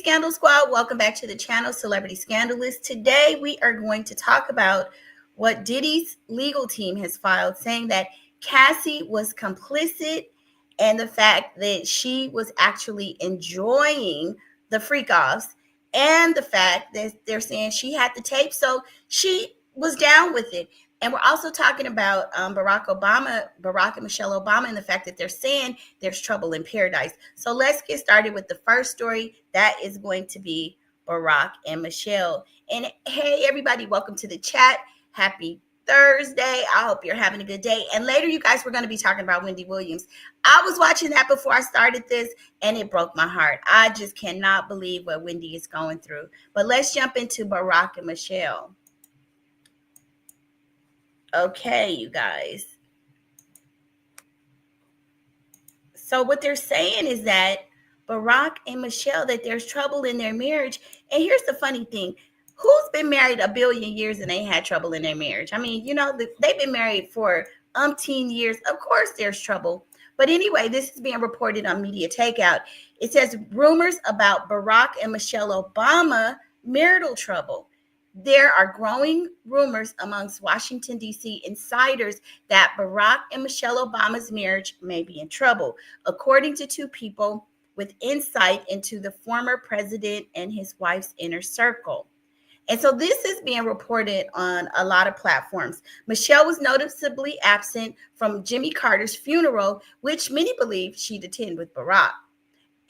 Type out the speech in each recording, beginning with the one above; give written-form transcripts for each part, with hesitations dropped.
Scandal Squad, welcome back to the channel, Celebrity Scandalist. Today we are going to talk about what Diddy's legal team has filed, saying that Cassie was complicit and the fact that she was actually enjoying the freak-offs, and the fact that they're saying she had the tape, so she was down with it. And we're also talking about Barack and Michelle Obama, and the fact that they're saying there's trouble in paradise. So let's get started with the first story. That is going to be Barack and Michelle. And hey, everybody, welcome to the chat. Happy Thursday. I hope you're having a good day. And later, you guys, we're going to be talking about Wendy Williams. I was watching that before I started this, and it broke my heart. I just cannot believe what Wendy is going through. But let's jump into Barack and Michelle. Okay, you guys. So what they're saying is that Barack and Michelle, that there's trouble in their marriage. And here's the funny thing. Who's been married a billion years and they had trouble in their marriage? I mean, they've been married for umpteen years. Of course there's trouble. But anyway, this is being reported on Media Takeout. It says rumors about Barack and Michelle Obama marital trouble. There are growing rumors amongst Washington, D.C. insiders that Barack and Michelle Obama's marriage may be in trouble, according to two people with insight into the former president and his wife's inner circle. And so this is being reported on a lot of platforms. Michelle was noticeably absent from Jimmy Carter's funeral, which many believe she'd attend with Barack.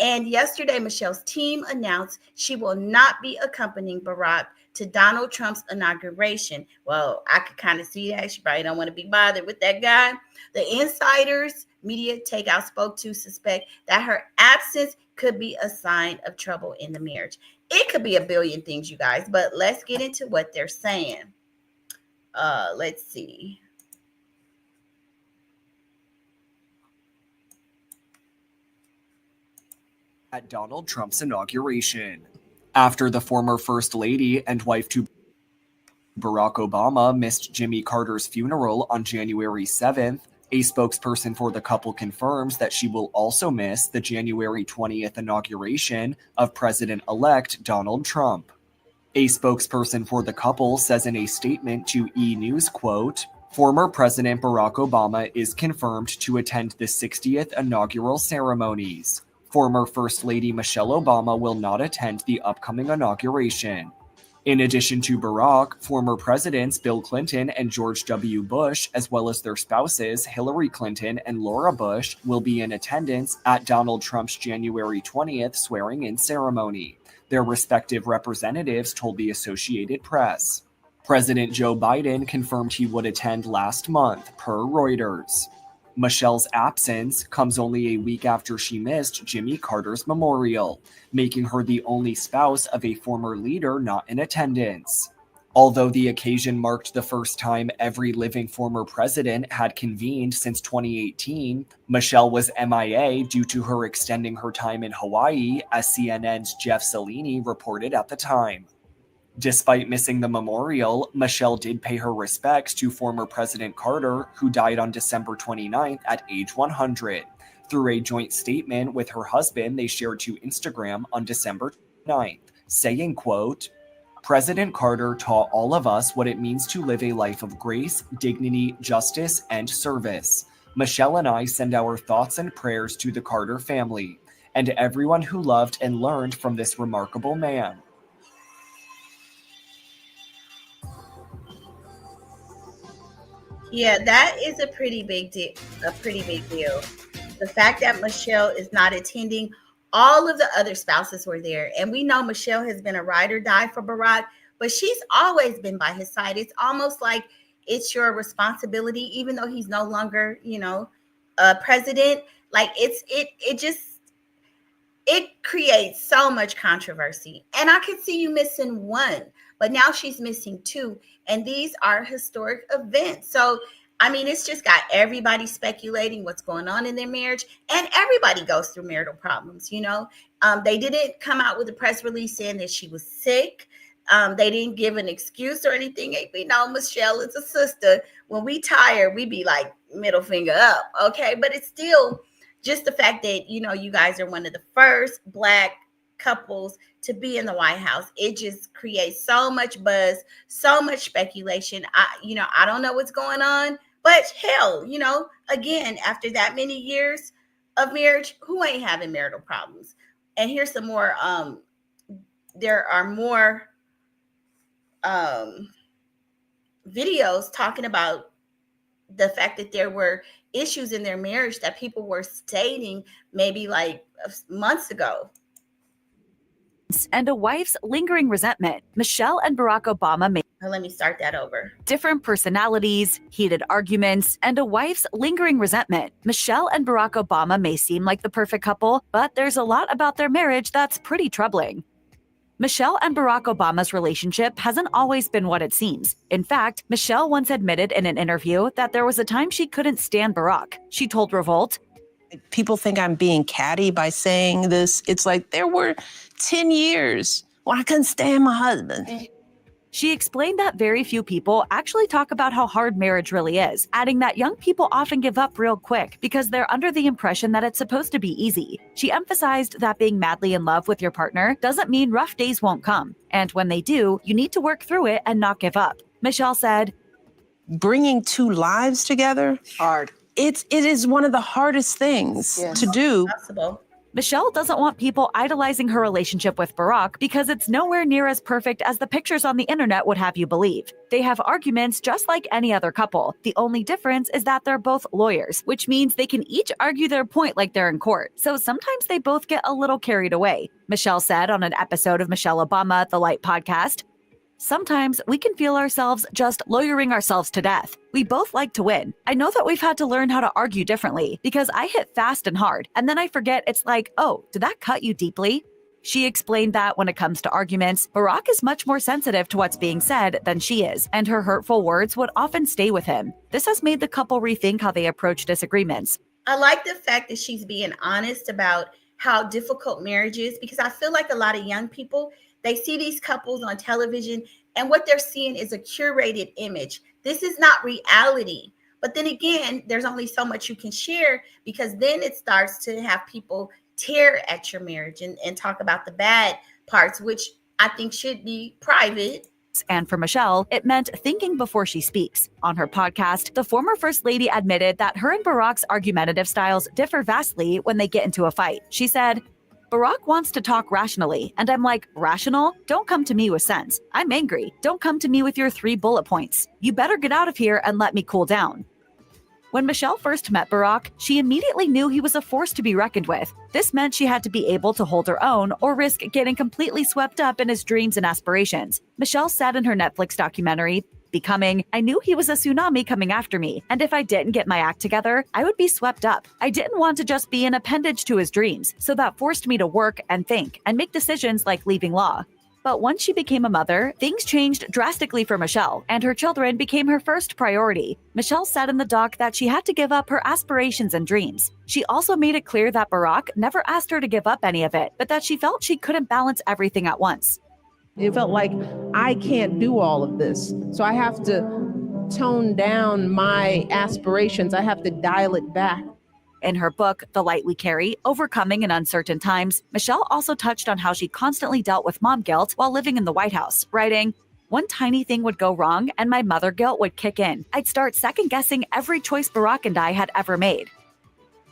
And yesterday, Michelle's team announced she will not be accompanying Barack to Donald Trump's inauguration. Well, I could kind of see that. She probably don't want to be bothered with that guy. The insiders Media Takeout spoke to suspect that her absence could be a sign of trouble in the marriage. It could be a billion things, you guys, but let's get into what they're saying. Let's see. At Donald Trump's inauguration. After the former First Lady and wife to Barack Obama missed Jimmy Carter's funeral on January 7th, a spokesperson for the couple confirms that she will also miss the January 20th inauguration of President-elect Donald Trump. A spokesperson for the couple says in a statement to E! News, quote, "Former President Barack Obama is confirmed to attend the 60th inaugural ceremonies. Former First Lady Michelle Obama will not attend the upcoming inauguration." In addition to Barack, former presidents Bill Clinton and George W. Bush, as well as their spouses Hillary Clinton and Laura Bush, will be in attendance at Donald Trump's January 20th swearing-in ceremony. Their respective representatives told the Associated Press. President Joe Biden confirmed he would attend last month, per Reuters. Michelle's absence comes only a week after she missed Jimmy Carter's memorial, making her the only spouse of a former leader not in attendance. Although the occasion marked the first time every living former president had convened since 2018, Michelle was MIA due to her extending her time in Hawaii, as CNN's Jeff Cellini reported at the time. Despite missing the memorial, Michelle did pay her respects to former President Carter, who died on December 29th at age 100. Through a joint statement with her husband they shared to Instagram on December 9th, saying, quote, "President Carter taught all of us what it means to live a life of grace, dignity, justice, and service. Michelle and I send our thoughts and prayers to the Carter family and everyone who loved and learned from this remarkable man." Yeah, that is a pretty big deal. The fact that Michelle is not attending, all of the other spouses were there. And we know Michelle has been a ride or die for Barack, but she's always been by his side. It's almost like it's your responsibility, even though he's no longer, president. Like it creates so much controversy. And I could see you missing one, but now she's missing two. And these are historic events. So, I mean, it's just got everybody speculating what's going on in their marriage. And everybody goes through marital problems, They didn't come out with a press release saying that she was sick. They didn't give an excuse or anything. We know Michelle is a sister. When we tired, we be like middle finger up, okay? But it's still just the fact that, you guys are one of the first Black couples to be in the White House. It just creates so much buzz, so much speculation. I don't know what's going on, but hell, again, after that many years of marriage, who ain't having marital problems? And here's some more. There are more videos talking about the fact that there were issues in their marriage that people were stating maybe like months ago. And a wife's lingering resentment. Michelle and Barack Obama made Let me start that over. different personalities, heated arguments, and a wife's lingering resentment. Michelle and Barack Obama may seem like the perfect couple, but there's a lot about their marriage that's pretty troubling. Michelle and Barack Obama's relationship hasn't always been what it seems. In fact, Michelle once admitted in an interview that there was a time she couldn't stand Barack. She told Revolt, "People think I'm being catty by saying this. It's like there were 10 years when I couldn't stand my husband." She explained that very few people actually talk about how hard marriage really is, adding that young people often give up real quick because they're under the impression that it's supposed to be easy. She emphasized that being madly in love with your partner doesn't mean rough days won't come, and when they do, you need to work through it and not give up. Michelle said, "Bringing two lives together, Hard. it is one of the hardest things to do." Possible. Michelle doesn't want people idolizing her relationship with Barack because it's nowhere near as perfect as the pictures on the internet would have you believe. They have arguments just like any other couple. The only difference is that they're both lawyers, which means they can each argue their point like they're in court. So sometimes they both get a little carried away. Michelle said on an episode of Michelle Obama, The Light podcast, "Sometimes we can feel ourselves just lawyering ourselves to death. We both like to win. I know that we've had to learn how to argue differently because I hit fast and hard, and then I forget it's like, oh, did that cut you deeply?" She explained that when it comes to arguments, Barack is much more sensitive to what's being said than she is, and her hurtful words would often stay with him. This has made the couple rethink how they approach disagreements. I like the fact that she's being honest about how difficult marriage is, because I feel like a lot of young people, they see these couples on television and what they're seeing is a curated image. This is not reality. But then again, there's only so much you can share, because then it starts to have people tear at your marriage and talk about the bad parts, which I think should be private. And for Michelle, it meant thinking before she speaks. On her podcast, the former First Lady admitted that her and Barack's argumentative styles differ vastly when they get into a fight. She said, "Barack wants to talk rationally, and I'm like, rational? Don't come to me with sense. I'm angry. Don't come to me with your 3 bullet points. You better get out of here and let me cool down." When Michelle first met Barack, she immediately knew he was a force to be reckoned with. This meant she had to be able to hold her own or risk getting completely swept up in his dreams and aspirations. Michelle said in her Netflix documentary, Becoming, "I knew he was a tsunami coming after me, and if I didn't get my act together, I would be swept up. I didn't want to just be an appendage to his dreams, so that forced me to work and think and make decisions like leaving law." But once she became a mother, things changed drastically for Michelle, and her children became her first priority. Michelle said in the doc that she had to give up her aspirations and dreams. She also made it clear that Barack never asked her to give up any of it, but that she felt she couldn't balance everything at once. It felt like I can't do all of this, so I have to tone down my aspirations. I have to dial it back. In her book, The Light We Carry, Overcoming in Uncertain Times, Michelle also touched on how she constantly dealt with mom guilt while living in the White House, writing, "One tiny thing would go wrong and my mother guilt would kick in. I'd start second-guessing every choice Barack and I had ever made."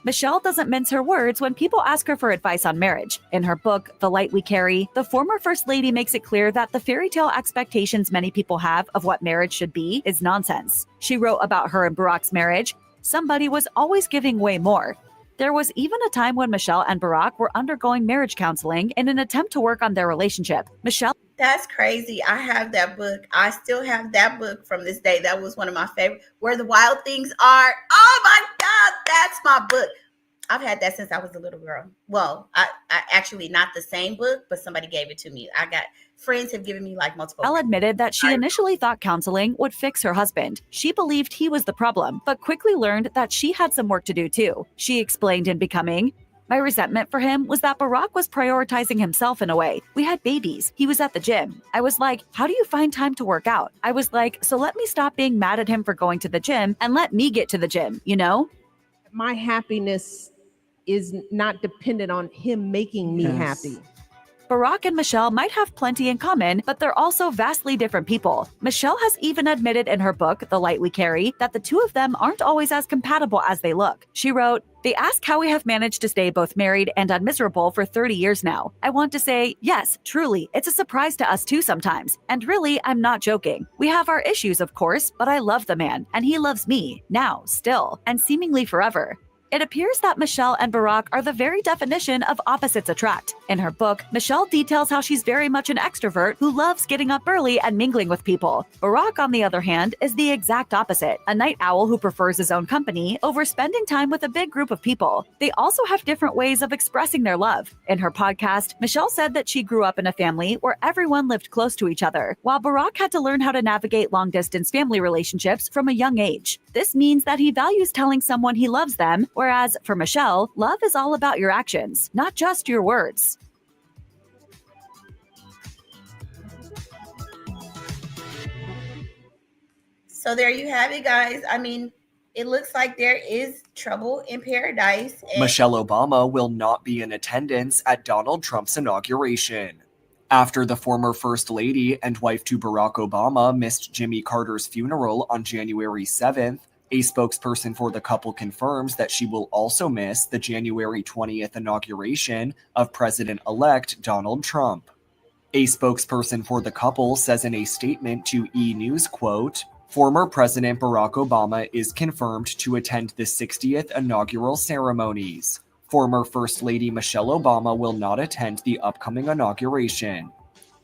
Michelle doesn't mince her words when people ask her for advice on marriage. In her book, The Light We Carry, the former First Lady makes it clear that the fairy tale expectations many people have of what marriage should be is nonsense. She wrote about her and Barack's marriage, "Somebody was always giving way more." There was even a time when Michelle and Barack were undergoing marriage counseling in an attempt to work on their relationship. Michelle That's crazy. I have that book. I still have that book from this day. That was one of my favorite. Where the Wild Things Are. Oh my God, that's my book. I've had that since I was a little girl. Well, I actually not the same book, but somebody gave it to me. I got friends have given me like multiple. Elle admitted that she initially thought counseling would fix her husband. She believed he was the problem, but quickly learned that she had some work to do too. She explained in Becoming, "My resentment for him was that Barack was prioritizing himself in a way. We had babies. He was at the gym. I was like, how do you find time to work out? I was like, so let me stop being mad at him for going to the gym and let me get to the gym, you know?" My happiness is not dependent on him making me happy. Barack and Michelle might have plenty in common, but they're also vastly different people. Michelle has even admitted in her book, The Light We Carry, that the two of them aren't always as compatible as they look. She wrote, "They ask how we have managed to stay both married and unmiserable for 30 years now. I want to say, yes, truly, it's a surprise to us too sometimes. And really, I'm not joking. We have our issues, of course, but I love the man, and he loves me, now, still, and seemingly forever." It appears that Michelle and Barack are the very definition of opposites attract. In her book, Michelle details how she's very much an extrovert who loves getting up early and mingling with people. Barack, on the other hand, is the exact opposite, a night owl who prefers his own company over spending time with a big group of people. They also have different ways of expressing their love. In her podcast, Michelle said that she grew up in a family where everyone lived close to each other, while Barack had to learn how to navigate long-distance family relationships from a young age. This means that he values telling someone he loves them, whereas for Michelle, love is all about your actions, not just your words. So there you have it, guys. I mean, it looks like there is trouble in paradise. Michelle Obama will not be in attendance at Donald Trump's inauguration. After the former First Lady and wife to Barack Obama missed Jimmy Carter's funeral on January 7th, a spokesperson for the couple confirms that she will also miss the January 20th inauguration of President-elect Donald Trump. A spokesperson for the couple says in a statement to E! News, quote, "Former President Barack Obama is confirmed to attend the 60th inaugural ceremonies. Former First Lady Michelle Obama will not attend the upcoming inauguration."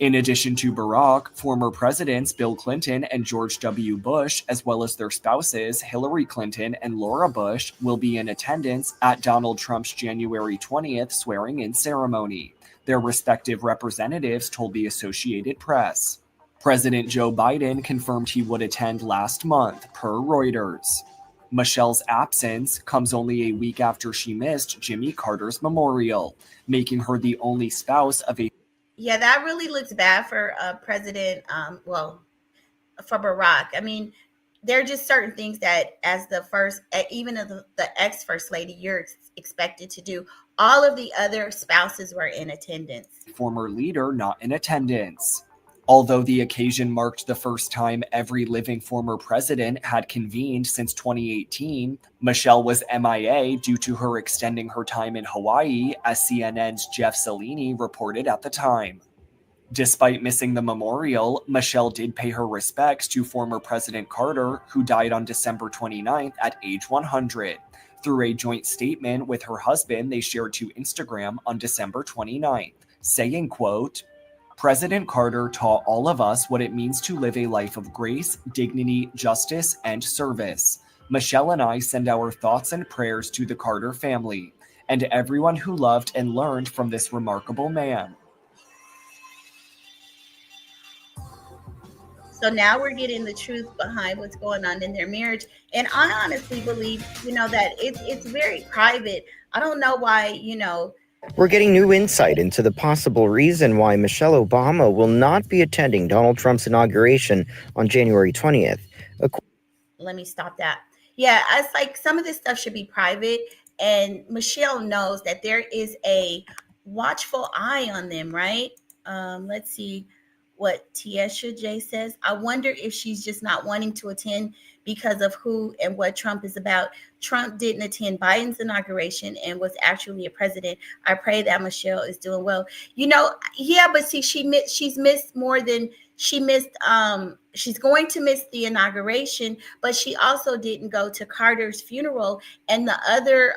In addition to Barack, former presidents Bill Clinton and George W. Bush, as well as their spouses Hillary Clinton and Laura Bush, will be in attendance at Donald Trump's January 20th swearing-in ceremony. Their respective representatives told the Associated Press. President Joe Biden confirmed he would attend last month, per Reuters. Michelle's absence comes only a week after she missed Jimmy Carter's memorial, making her the only spouse of a Yeah, that really looks bad for President, for Barack. I mean, there are just certain things that as the first, even of the ex-first lady, you're expected to do. All of the other spouses were in attendance. former leader not in attendance. Although the occasion marked the first time every living former president had convened since 2018, Michelle was MIA due to her extending her time in Hawaii, as CNN's Jeff Cellini reported at the time. Despite missing the memorial, Michelle did pay her respects to former President Carter, who died on December 29th at age 100. Through a joint statement with her husband they shared to Instagram on December 29th, saying, quote, "President Carter taught all of us what it means to live a life of grace, dignity, justice, and service. Michelle and I send our thoughts and prayers to the Carter family and everyone who loved and learned from this remarkable man." So now we're getting the truth behind what's going on in their marriage. And I honestly believe, that it's very private. I don't know why, We're getting new insight into the possible reason why Michelle Obama will not be attending Donald Trump's inauguration on January 20th. Let me stop that. Yeah, it's like some of this stuff should be private. And Michelle knows that there is a watchful eye on them, right? Let's see what Tiesha J says. "I wonder if she's just not wanting to attend because of who and what Trump is about. Trump didn't attend Biden's inauguration and was actually a president. I pray that Michelle is doing well." Yeah, but see, she's missed more than she missed. She's going to miss the inauguration, but she also didn't go to Carter's funeral, and the other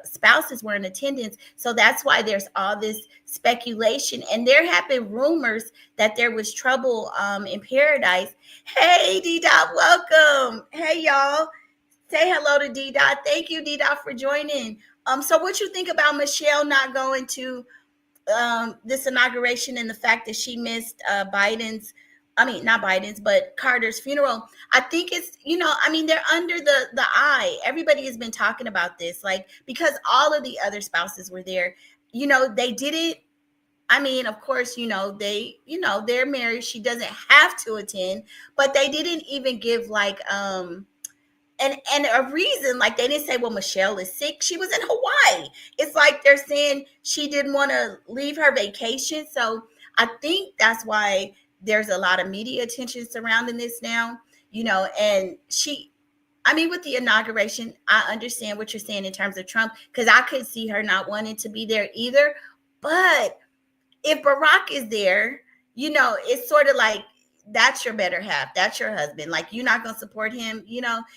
spouses were in attendance. So that's why there's all this speculation, and there have been rumors that there was trouble in paradise. Hey, D-Dot, welcome. Hey, y'all. Say hello to D-Dot. Thank you, D-Dot, for joining. So what you think about Michelle not going to this inauguration and the fact that she missed not Biden's, but Carter's funeral? I think it's, they're under the eye. Everybody has been talking about this, because all of the other spouses were there. They didn't, of course, they're married. She doesn't have to attend, but they didn't even give and a reason, like they didn't say, well, Michelle is sick. She was in Hawaii. It's like they're saying she didn't want to leave her vacation. So I think that's why there's a lot of media attention surrounding this now, and with the inauguration, I understand what you're saying in terms of Trump, because I could see her not wanting to be there either. But if Barack is there, it's sort of like, that's your better half. That's your husband. Like, you're not going to support him,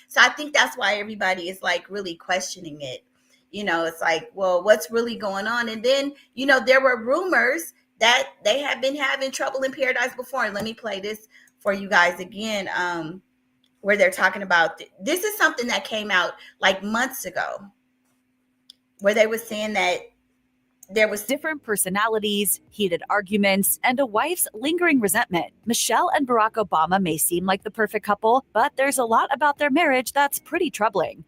So I think that's why everybody is like really questioning it. It's like, well, what's really going on? And then, there were rumors that they have been having trouble in paradise before. And let me play this for you guys again, where they're talking about, this is something that came out like months ago, where they were saying that there was different personalities, heated arguments, and a wife's lingering resentment. Michelle and Barack Obama may seem like the perfect couple, but there's a lot about their marriage that's pretty troubling.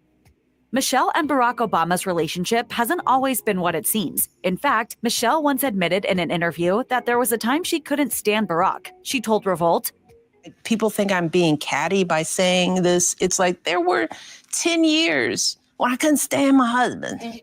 Michelle and Barack Obama's relationship hasn't always been what it seems. In fact, Michelle once admitted in an interview that there was a time she couldn't stand Barack. She told Revolt, People think I'm being catty by saying this. It's like there were 10 years when I couldn't stand my husband.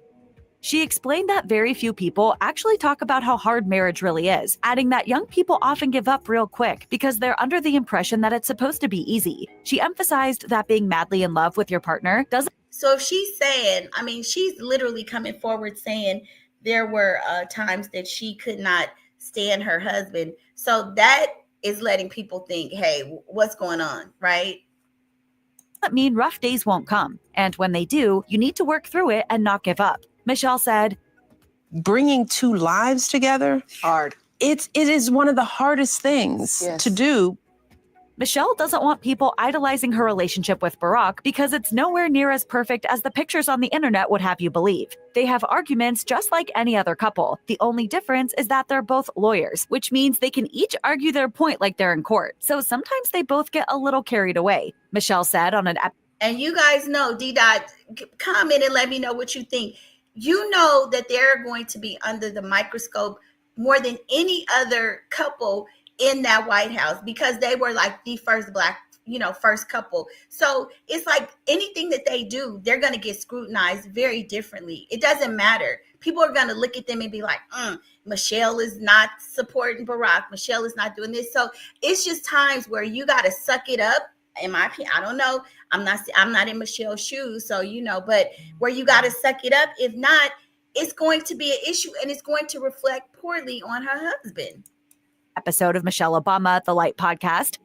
She explained that very few people actually talk about how hard marriage really is, adding that young people often give up real quick because they're under the impression that it's supposed to be easy. She emphasized that being madly in love with your partner doesn't. So if she's saying, she's literally coming forward saying there were times that she could not stand her husband. So that is letting people think, hey, what's going on, right? That mean rough days won't come. And when they do, you need to work through it and not give up. Michelle said, bringing two lives together, hard. It is one of the hardest things to do. Michelle doesn't want people idolizing her relationship with Barack because it's nowhere near as perfect as the pictures on the internet would have you believe. They have arguments just like any other couple. The only difference is that they're both lawyers, which means they can each argue their point like they're in court. So sometimes they both get a little carried away, Michelle said on an episode. And you guys know, D-Dot, comment and let me know what you think. You know that they're going to be under the microscope more than any other couple in that White House, because they were like the first Black, first couple. So it's like anything that they do, they're going to get scrutinized very differently. It doesn't matter. People are going to look at them and be like, Michelle is not supporting Barack. Michelle is not doing this. So it's just times where you got to suck it up. In my opinion, I don't know. I'm not in Michelle's shoes. So, but where you got to suck it up. If not, it's going to be an issue and it's going to reflect poorly on her husband. Episode of Michelle Obama, the Light podcast.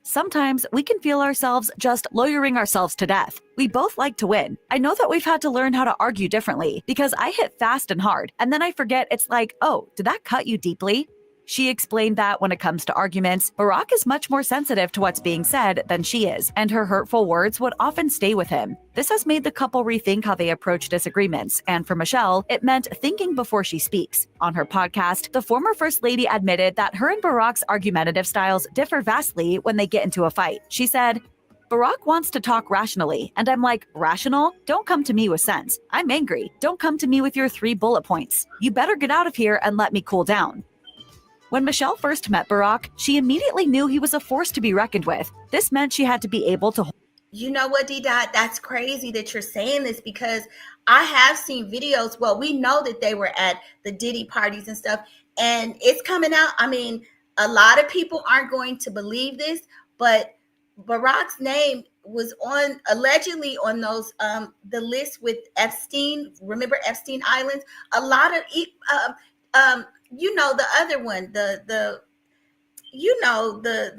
Sometimes we can feel ourselves just lawyering ourselves to death. We both like to win. I know that we've had to learn how to argue differently because I hit fast and hard, and then I forget it's like, oh, did that cut you deeply? She explained that when it comes to arguments, Barack is much more sensitive to what's being said than she is, and her hurtful words would often stay with him. This has made the couple rethink how they approach disagreements, and for Michelle, it meant thinking before she speaks. On her podcast, the former First Lady admitted that her and Barack's argumentative styles differ vastly when they get into a fight. She said, Barack wants to talk rationally, and I'm like, rational? Don't come to me with sense. I'm angry. Don't come to me with your 3 bullet points. You better get out of here and let me cool down. When Michelle first met Barack, she immediately knew he was a force to be reckoned with. This meant she had to be able to. You know what, D-Dot? That's crazy that you're saying this, because I have seen videos. Well, we know that they were at the Diddy parties and stuff, and it's coming out. A lot of people aren't going to believe this, but Barack's name was allegedly on those the list with Epstein. Remember Epstein Islands? A lot of the other one, the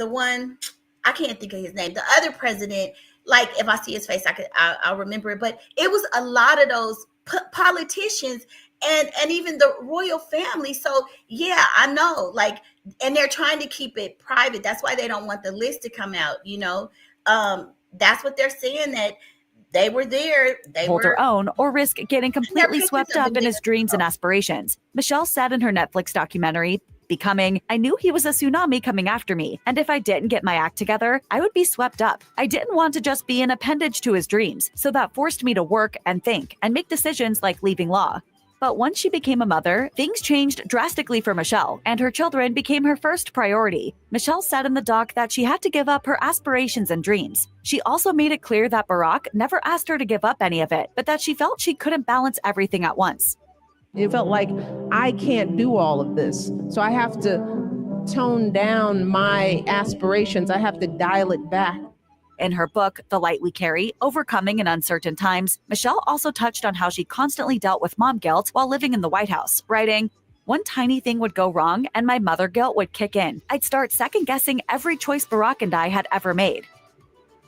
one, I can't think of his name, the other president. Like, if I see his face, I'll remember it. But it was a lot of those politicians and even the royal family. So yeah, I know, like, and they're trying to keep it private. That's why they don't want the list to come out. That's what they're saying, that they were there. They hold her own or risk getting completely swept up in his dreams and and aspirations. Michelle said in her Netflix documentary, Becoming, I knew he was a tsunami coming after me, and if I didn't get my act together, I would be swept up. I didn't want to just be an appendage to his dreams, so that forced me to work and think and make decisions like leaving law. But once she became a mother, things changed drastically for Michelle, and her children became her first priority. Michelle said in the doc that she had to give up her aspirations and dreams. She also made it clear that Barack never asked her to give up any of it, but that she felt she couldn't balance everything at once. It felt like I can't do all of this. So I have to tone down my aspirations. I have to dial it back. In her book, The Light We Carry, Overcoming in Uncertain Times, Michelle also touched on how she constantly dealt with mom guilt while living in the White House, writing, "One tiny thing would go wrong and my mother guilt would kick in. I'd start second-guessing every choice Barack and I had ever made."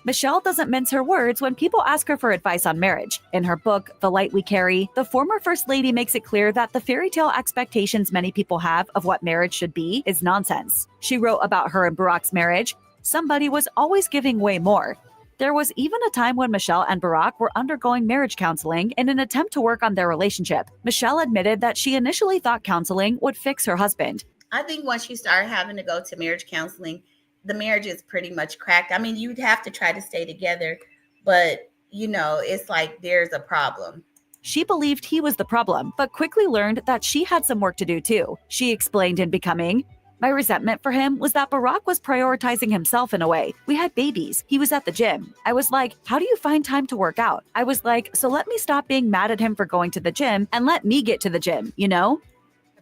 Michelle doesn't mince her words when people ask her for advice on marriage. In her book, The Light We Carry, the former First Lady makes it clear that the fairy tale expectations many people have of what marriage should be is nonsense. She wrote about her and Barack's marriage, "Somebody was always giving way more." There was even a time when Michelle and Barack were undergoing marriage counseling in an attempt to work on their relationship. Michelle admitted that she initially thought counseling would fix her husband. I think once you start having to go to marriage counseling, the marriage is pretty much cracked. I mean, you'd have to try to stay together, but it's like there's a problem. She believed he was the problem, but quickly learned that she had some work to do too. She explained in Becoming, "My resentment for him was that Barack was prioritizing himself in a way. We had babies. He was at the gym. I was like, how do you find time to work out? I was like, so let me stop being mad at him for going to the gym and let me get to the gym, you know?"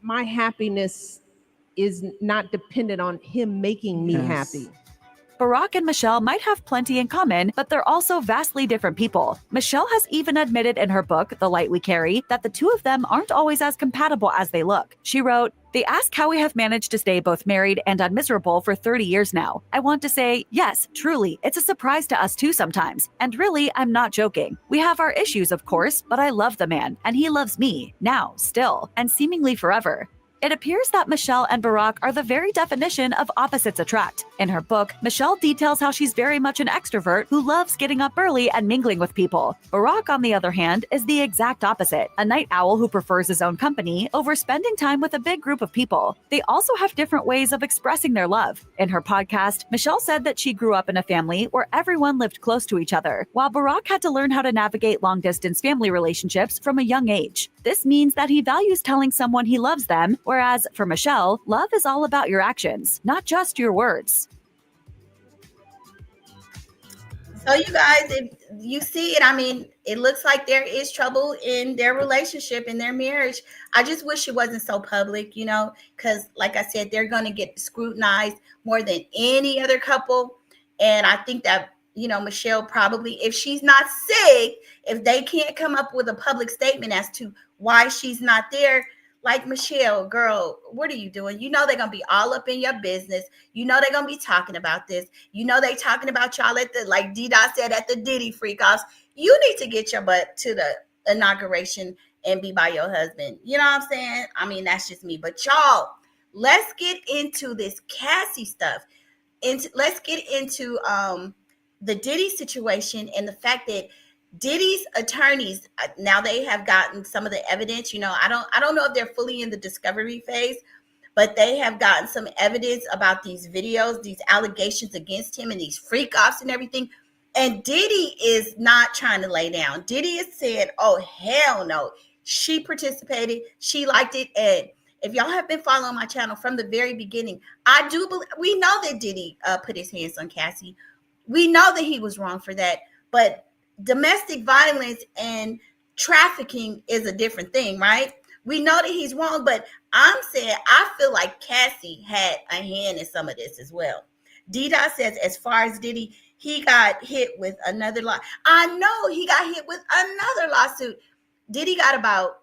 My happiness is not dependent on him making me happy. Barack and Michelle might have plenty in common, but they're also vastly different people. Michelle has even admitted in her book, The Light We Carry, that the two of them aren't always as compatible as they look. She wrote, "They ask how we have managed to stay both married and unmiserable for 30 years now. I want to say, yes, truly, it's a surprise to us too sometimes. And really, I'm not joking. We have our issues, of course, but I love the man, and he loves me, now, still, and seemingly forever." It appears that Michelle and Barack are the very definition of opposites attract. In her book, Michelle details how she's very much an extrovert who loves getting up early and mingling with people. Barack, on the other hand, is the exact opposite, a night owl who prefers his own company over spending time with a big group of people. They also have different ways of expressing their love. In her podcast, Michelle said that she grew up in a family where everyone lived close to each other, while Barack had to learn how to navigate long-distance family relationships from a young age. This means that he values telling someone he loves them, whereas for Michelle, love is all about your actions, not just your words. So you guys, if you see it, I mean, it looks like there is trouble in their relationship, in their marriage. I just wish it wasn't so public, because like I said, they're going to get scrutinized more than any other couple. And I think that, Michelle probably, if she's not sick, if they can't come up with a public statement as to why she's not there, like, Michelle, girl, what are you doing? They're going to be all up in your business. They're going to be talking about this. They talking about y'all at the, like D-Dot said, at the Diddy freak-offs. You need to get your butt to the inauguration and be by your husband. You know what I'm saying? I mean, that's just me. But y'all, let's get into this Cassie stuff. And let's get into the Diddy situation and the fact that Diddy's attorneys, now they have gotten some of the evidence. I don't know if they're fully in the discovery phase, but they have gotten some evidence about these videos, these allegations against him and these freak offs and everything. And Diddy is not trying to lay down. Diddy has said, oh, hell no. She participated. She liked it. And if y'all have been following my channel from the very beginning, I do believe, we know that Diddy put his hands on Cassie. We know that he was wrong for that. But domestic violence and trafficking is a different thing, right? We know that he's wrong, but I'm saying I feel like Cassie had a hand in some of this as well. D-Dot says, as far as Diddy, he got hit with another law. I know he got hit with another lawsuit. Diddy got about,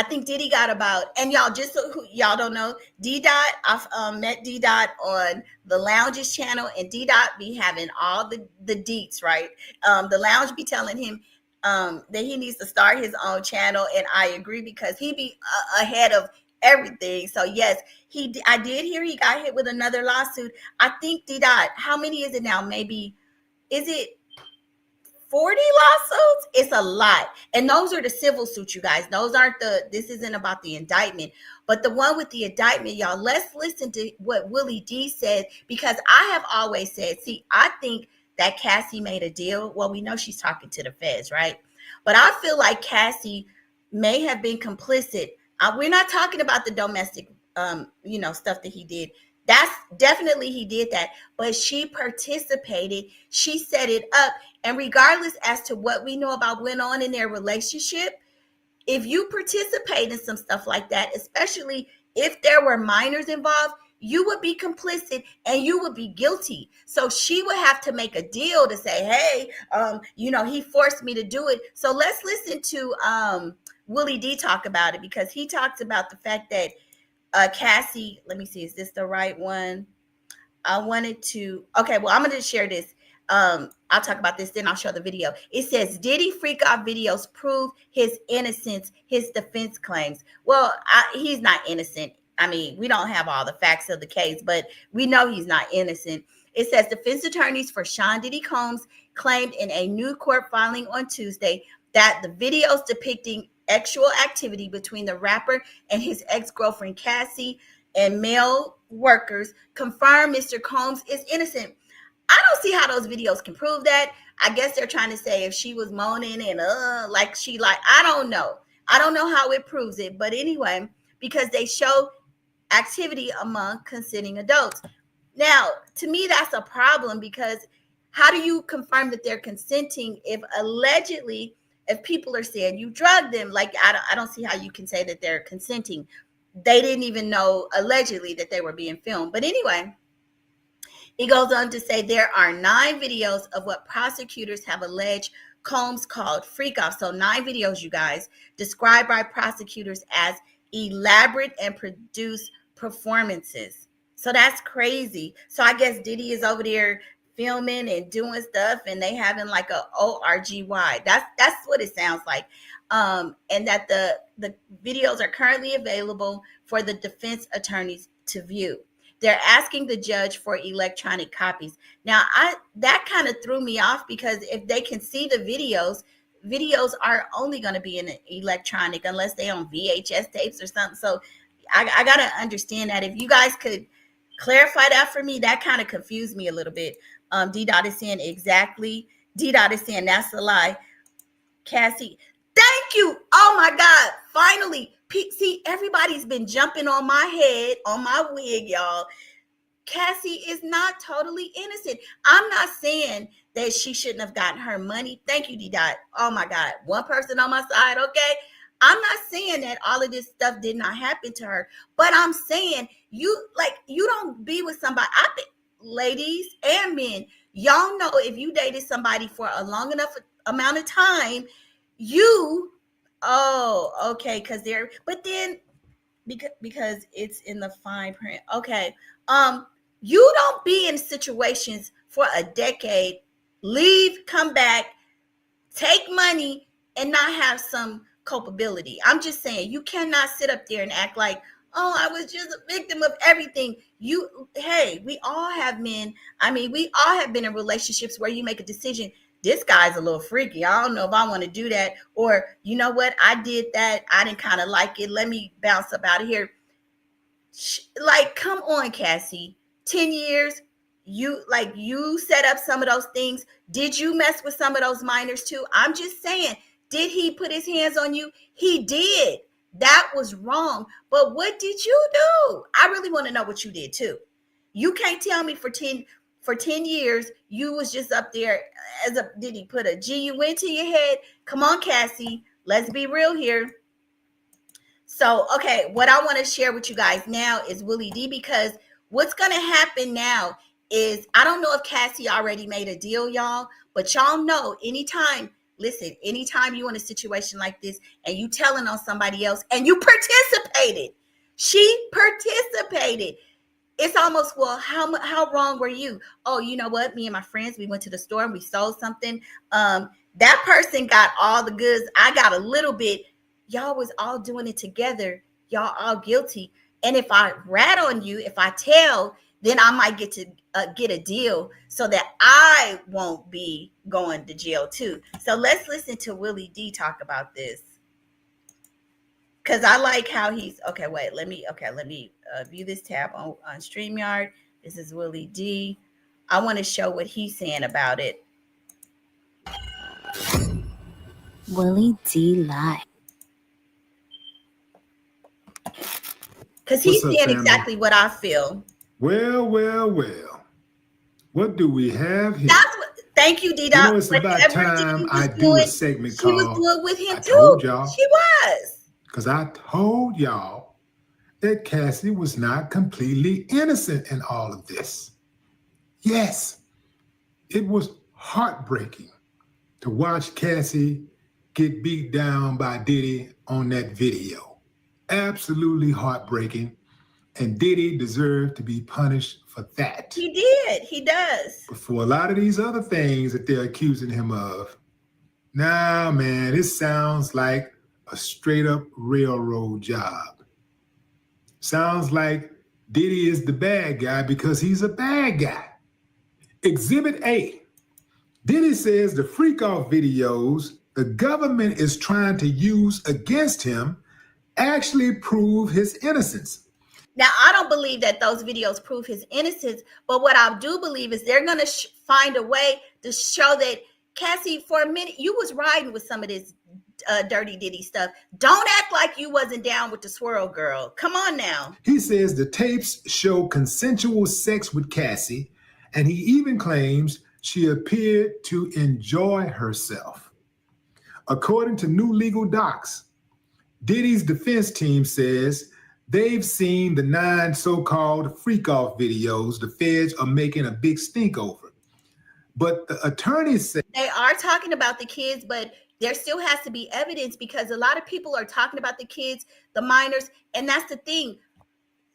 I think Diddy got about, and y'all, just so y'all don't know, D-Dot, I've met D-Dot on the Lounge's channel, and D-Dot be having all the deets, right? The Lounge be telling him that he needs to start his own channel, and I agree because he be ahead of everything. So yes, I did hear he got hit with another lawsuit. I think D-Dot, how many is it now? Maybe, is it 40 lawsuits? It's a lot. And those are the civil suits, you guys. Those aren't this isn't about the indictment. But the one with the indictment, y'all, let's listen to what Willie D said, because I have always said, see, I think that Cassie made a deal. Well, we know she's talking to the feds, right? But I feel like Cassie may have been complicit. We're not talking about the domestic, stuff that he did. That's definitely he did that, but she participated. She set it up, and regardless as to what we know about went on in their relationship, if you participate in some stuff like that, especially if there were minors involved, you would be complicit and you would be guilty. So she would have to make a deal to say, hey, he forced me to do it. So let's listen to Willie D talk about it, because he talks about the fact that Cassie, let me see, is this the right one? I'm going to share this. I'll talk about this, then I'll show the video. It says, Diddy freak off videos prove his innocence, his defense claims. Well, he's not innocent. I mean, we don't have all the facts of the case, but we know he's not innocent. It says defense attorneys for Sean Diddy Combs claimed in a new court filing on Tuesday that the videos depicting sexual activity between the rapper and his ex-girlfriend Cassie and male workers confirm Mr. Combs is innocent. I don't see how those videos can prove that. I guess they're trying to say if she was moaning and I don't know. I don't know how it proves it. But anyway, because they show activity among consenting adults. Now, to me, that's a problem, because how do you confirm that they're consenting if allegedly, if people are saying you drugged them? Like, I don't see how you can say that they're consenting. They didn't even know allegedly that they were being filmed. But anyway, he goes on to say there are 9 videos of what prosecutors have alleged Combs called freak off. So 9 videos, you guys, described by prosecutors as elaborate and produced performances. So that's crazy. So I guess Diddy is over there filming and doing stuff, and they having like a ORGY. That's what it sounds like. And that the videos are currently available for the defense attorneys to view. They're asking the judge for electronic copies. Now, that kind of threw me off, because if they can see the videos are only going to be in electronic unless they on VHS tapes or something. So I got to understand that. If you guys could clarify that for me, that kind of confused me a little bit. D-Dot is saying exactly. D-Dot is saying that's a lie. Cassie, thank you. Oh my God. Finally. See, everybody's been jumping on my head, on my wig, y'all. Cassie is not totally innocent. I'm not saying that she shouldn't have gotten her money. Thank you, D-Dot. Oh my God. One person on my side, okay? I'm not saying that all of this stuff did not happen to her, but I'm saying you don't be with somebody. I think, ladies and men, y'all know if you dated somebody for a long enough amount of time, okay, because it's in the fine print. Okay. You don't be in situations for a decade, leave, come back, take money, and not have some culpability. I'm just saying, you cannot sit up there and act like, oh, I was just a victim of everything. We all have men. I mean, we all have been in relationships where you make a decision. This guy's a little freaky. I don't know if I want to do that. Or, you know what? I did that. I didn't kind of like it. Let me bounce up out of here. Like, come on, Cassie. 10 years, you set up some of those things. Did you mess with some of those minors too? I'm just saying, did he put his hands on you? He did. That was wrong. But what did you do? I really want to know what you did too. You can't tell me for 10 years, you was just up there did he put a GUN to your head? Come on, Cassie. Let's be real here. So, okay, what I want to share with you guys now is Willie D, because what's going to happen now is, I don't know if Cassie already made a deal, y'all, but y'all know anytime you in a situation like this and you telling on somebody else and you participated, she participated. It's almost, well, how wrong were you? Oh, you know what? Me and my friends, we went to the store and we sold something. That person got all the goods. I got a little bit. Y'all was all doing it together. Y'all all guilty. And if I rat on you, if I tell, then I might get to get a deal so that I won't be going to jail too. So let's listen to Willie D talk about this. Because I like how he's, let me view this tab on StreamYard. This is Willie D. I want to show what he's saying about it. Willie D live. Because he's What's up, saying family? exactly what I feel. Well. What do we have here? Thank you, D. You know, it's about time I do a segment she was called doing with him I too. Told Y'all. She was. Because I told y'all that Cassie was not completely innocent in all of this. Yes, it was heartbreaking to watch Cassie get beat down by Diddy on that video. Absolutely heartbreaking. And Diddy deserved to be punished for that. He did. He does. But for a lot of these other things that they're accusing him of, nah, man, it sounds like a straight up railroad job. Sounds like Diddy is the bad guy because he's a bad guy. Exhibit A. Diddy says the freak off videos the government is trying to use against him actually prove his innocence. Now, I don't believe that those videos prove his innocence, but what I do believe is they're going to find a way to show that, Cassie, for a minute, you was riding with some of this dirty Diddy stuff. Don't act like you wasn't down with the swirl girl. Come on now. He says the tapes show consensual sex with Cassie, and he even claims she appeared to enjoy herself. According to new legal docs, Diddy's defense team says they've seen the 9 so-called freak-off videos the feds are making a big stink over. But the attorneys say they are talking about the kids, but there still has to be evidence because a lot of people are talking about the kids, the minors, and that's the thing.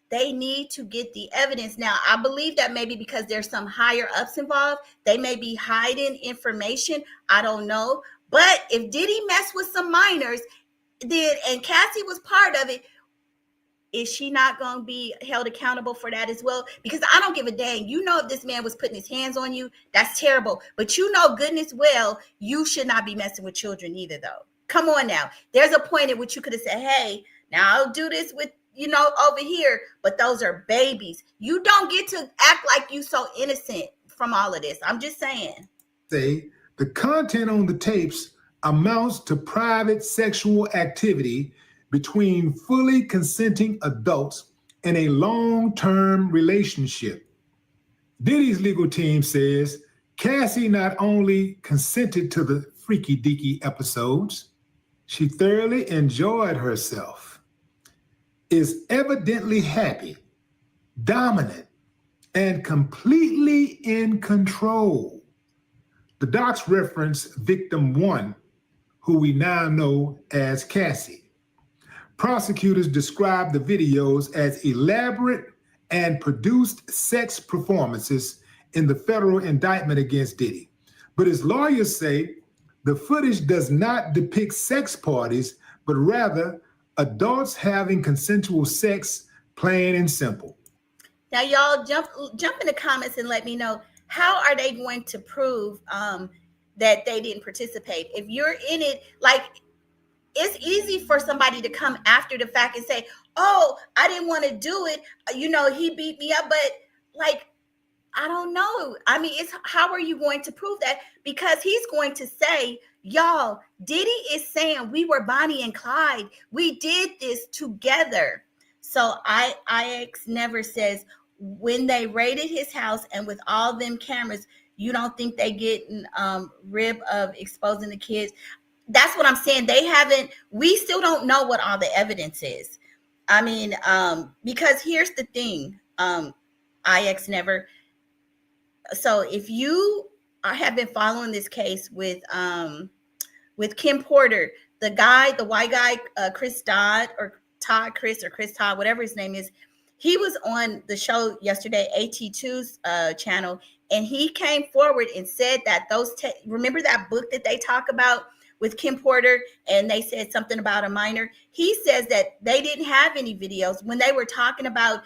They need to get the evidence. Now, I believe that maybe because there's some higher ups involved, they may be hiding information. I don't know. But if Diddy messed with some minors, and Cassie was part of it, is she not going to be held accountable for that as well? Because I don't give a dang. You know, if this man was putting his hands on you, that's terrible. But you know goodness well, you should not be messing with children either, though. Come on now. There's a point at which you could have said, hey, now I'll do this with, over here. But those are babies. You don't get to act like you so innocent from all of this. I'm just saying. Say the content on the tapes amounts to private sexual activity between fully consenting adults in a long-term relationship. Diddy's legal team says Cassie not only consented to the freaky deaky episodes, she thoroughly enjoyed herself, is evidently happy, dominant, and completely in control. The docs reference victim 1, who we now know as Cassie. Prosecutors describe the videos as elaborate and produced sex performances in the federal indictment against Diddy. But his lawyers say the footage does not depict sex parties, but rather adults having consensual sex, plain and simple. Now, y'all jump in the comments and let me know, how are they going to prove that they didn't participate? If you're in it, like, it's easy for somebody to come after the fact and say, oh, I didn't want to do it. He beat me up. But like, I don't know. I mean, it's how are you going to prove that? Because he's going to say, y'all, Diddy is saying we were Bonnie and Clyde. We did this together. So IX never says when they raided his house and with all them cameras, you don't think they get rib of exposing the kids? That's what I'm saying. We still don't know what all the evidence is. I mean, because here's the thing, IX never. So if you have been following this case with Kim Porter, the white guy, Chris Todd, whatever his name is, he was on the show yesterday, AT2's channel, and he came forward and said that remember that book that they talk about with Kim Porter, and they said something about a minor. He says that they didn't have any videos when they were talking about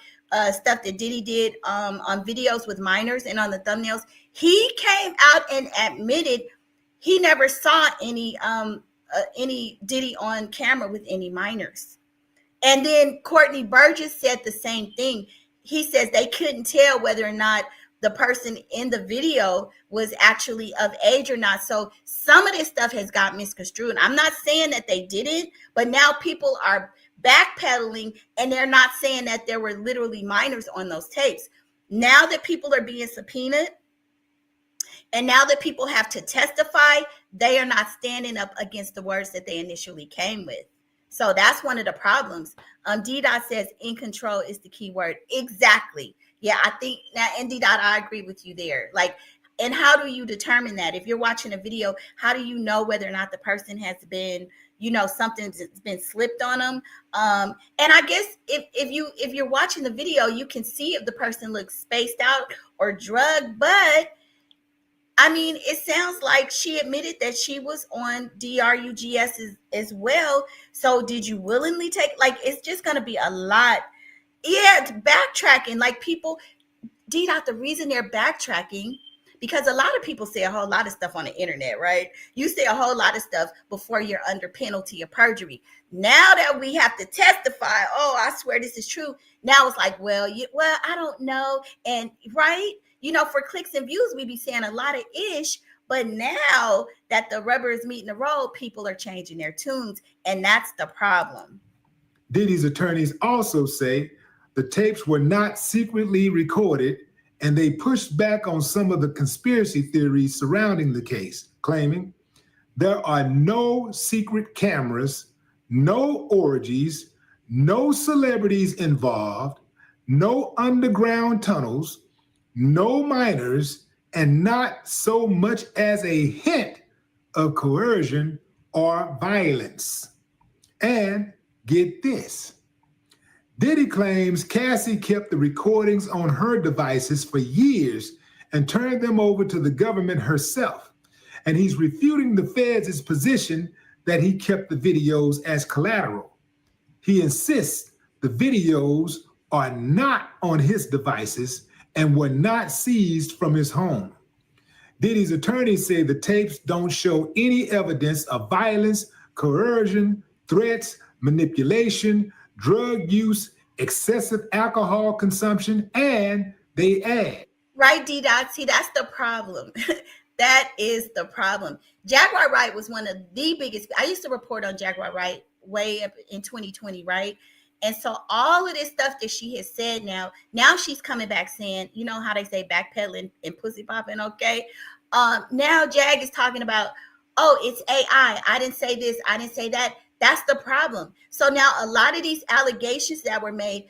stuff that Diddy did on videos with minors and on the thumbnails. He came out and admitted he never saw any Diddy on camera with any minors. And then Courtney Burgess said the same thing. He says they couldn't tell whether or not the person in the video was actually of age or not. So some of this stuff has got misconstrued. I'm not saying that they didn't, but now people are backpedaling, and they're not saying that there were literally minors on those tapes. Now that people are being subpoenaed, and now that people have to testify, they are not standing up against the words that they initially came with. So that's one of the problems. D-Dot says in control is the key word. Exactly. Yeah, I think now, and D-Dot, I agree with you there. Like, and how do you determine that? If you're watching a video, how do you know whether or not the person has been, something's been slipped on them? And I guess if you're watching the video, you can see if the person looks spaced out or drugged, but I mean, it sounds like she admitted that she was on DRUGS as well. So did you willingly take, like, it's just going to be a lot. Yeah, it's backtracking. Like, people, D-Dot, the reason they're backtracking, because a lot of people say a whole lot of stuff on the internet, right? You say a whole lot of stuff before you're under penalty of perjury. Now that we have to testify, oh, I swear this is true. Now it's like, well, I don't know. And right? For clicks and views, we be saying a lot of ish, but now that the rubber is meeting the road, people are changing their tunes, and that's the problem. Diddy's attorneys also say the tapes were not secretly recorded, and they pushed back on some of the conspiracy theories surrounding the case, claiming there are no secret cameras, no orgies, no celebrities involved, no underground tunnels, no minors, and not so much as a hint of coercion or violence. And get this, Diddy claims Cassie kept the recordings on her devices for years and turned them over to the government herself. And he's refuting the feds' position that he kept the videos as collateral. He insists the videos are not on his devices and were not seized from his home. Diddy's attorneys say the tapes don't show any evidence of violence, coercion, threats, manipulation, drug use, excessive alcohol consumption, and they add. Right, D-Dot, see, that's the problem. That is the problem. Jaguar Wright was one of the biggest. I used to report on Jaguar Wright way up in 2020, right? And so all of this stuff that she has said now she's coming back saying, you know how they say backpedaling and pussy popping, okay? Now Jag is talking about, oh, it's AI. I didn't say this. I didn't say that. That's the problem. So now a lot of these allegations that were made,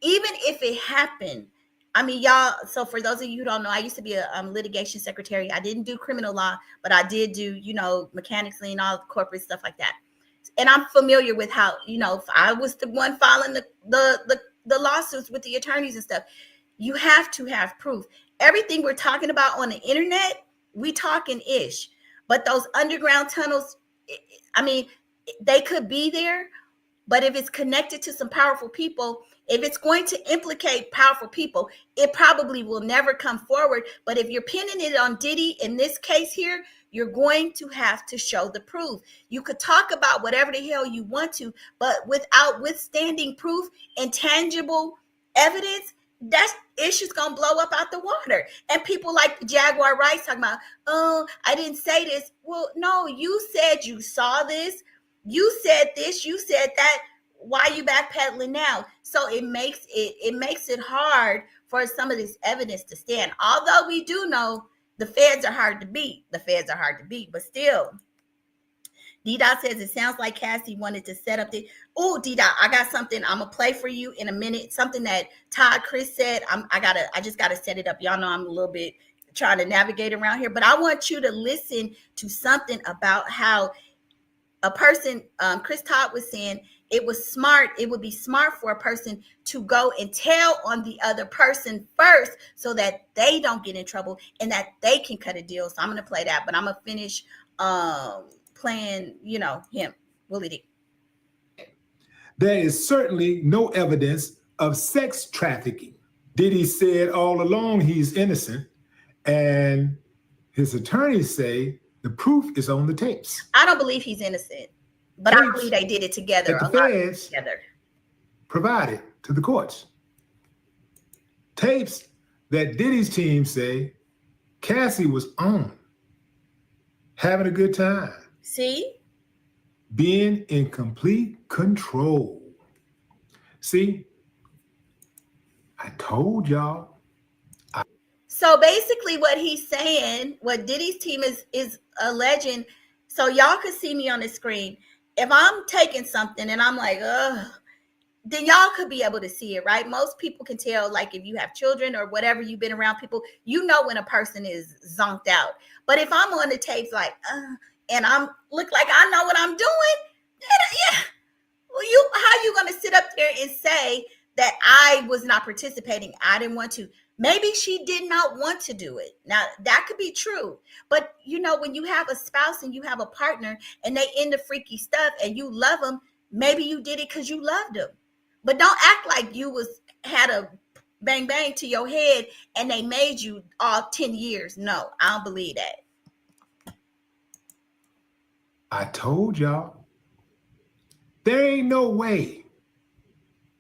even if it happened, I mean, y'all, so for those of you who don't know, I used to be a litigation secretary. I didn't do criminal law, but I did do, mechanics and all the corporate stuff like that. And I'm familiar with how, if I was the one filing the lawsuits with the attorneys and stuff, you have to have proof. Everything we're talking about on the internet, we talking ish. But those underground tunnels, I mean, they could be there, but if it's connected to some powerful people, if it's going to implicate powerful people, it probably will never come forward. But if you're pinning it on Diddy in this case here, you're going to have to show the proof. You could talk about whatever the hell you want to, but without withstanding proof and tangible evidence, that issue's gonna blow up out the water. And people like the Jaguar Wright talking about, oh, I didn't say this. Well, no, you said you saw this. You said this. You said that. Why are you backpedaling now? So it makes it hard for some of this evidence to stand. Although we do know the feds are hard to beat. But still, D-Dot says it sounds like Cassie wanted to set up the. Oh, D-Dot, I got something I'm gonna play for you in a minute. Something that Todd Chris said. I just gotta set it up. Y'all know I'm a little bit trying to navigate around here, but I want you to listen to something about how a person, Chris Todd was saying it would be smart for a person to go and tell on the other person first so that they don't get in trouble and that they can cut a deal. So I'm going to play that, but I'm going to finish playing, him, Willie D. There is certainly no evidence of sex trafficking. Diddy said all along he's innocent, and his attorneys say the proof is on the tapes. I don't believe he's innocent, but I believe they did it together. The feds provided to the courts. Tapes that Diddy's team say Cassie was on, having a good time. See? being in complete control. See, I told y'all. So basically what he's saying, what Diddy's team is alleging, so y'all could see me on the screen. If I'm taking something and I'm like, ugh, then y'all could be able to see it, right? Most people can tell, like if you have children or whatever, you've been around people, you know when a person is zonked out. But if I'm on the tapes like, and I'm look like I know what I'm doing, then yeah. Well, how you gonna sit up there and say that I was not participating? I didn't want to. Maybe she did not want to do it. Now that could be true, but you know when you have a spouse and you have a partner and they into freaky stuff and you love them, maybe you did it because you loved them. But don't act like you had a bang bang to your head and they made you all 10 years. No, I don't believe that. I told y'all. There ain't no way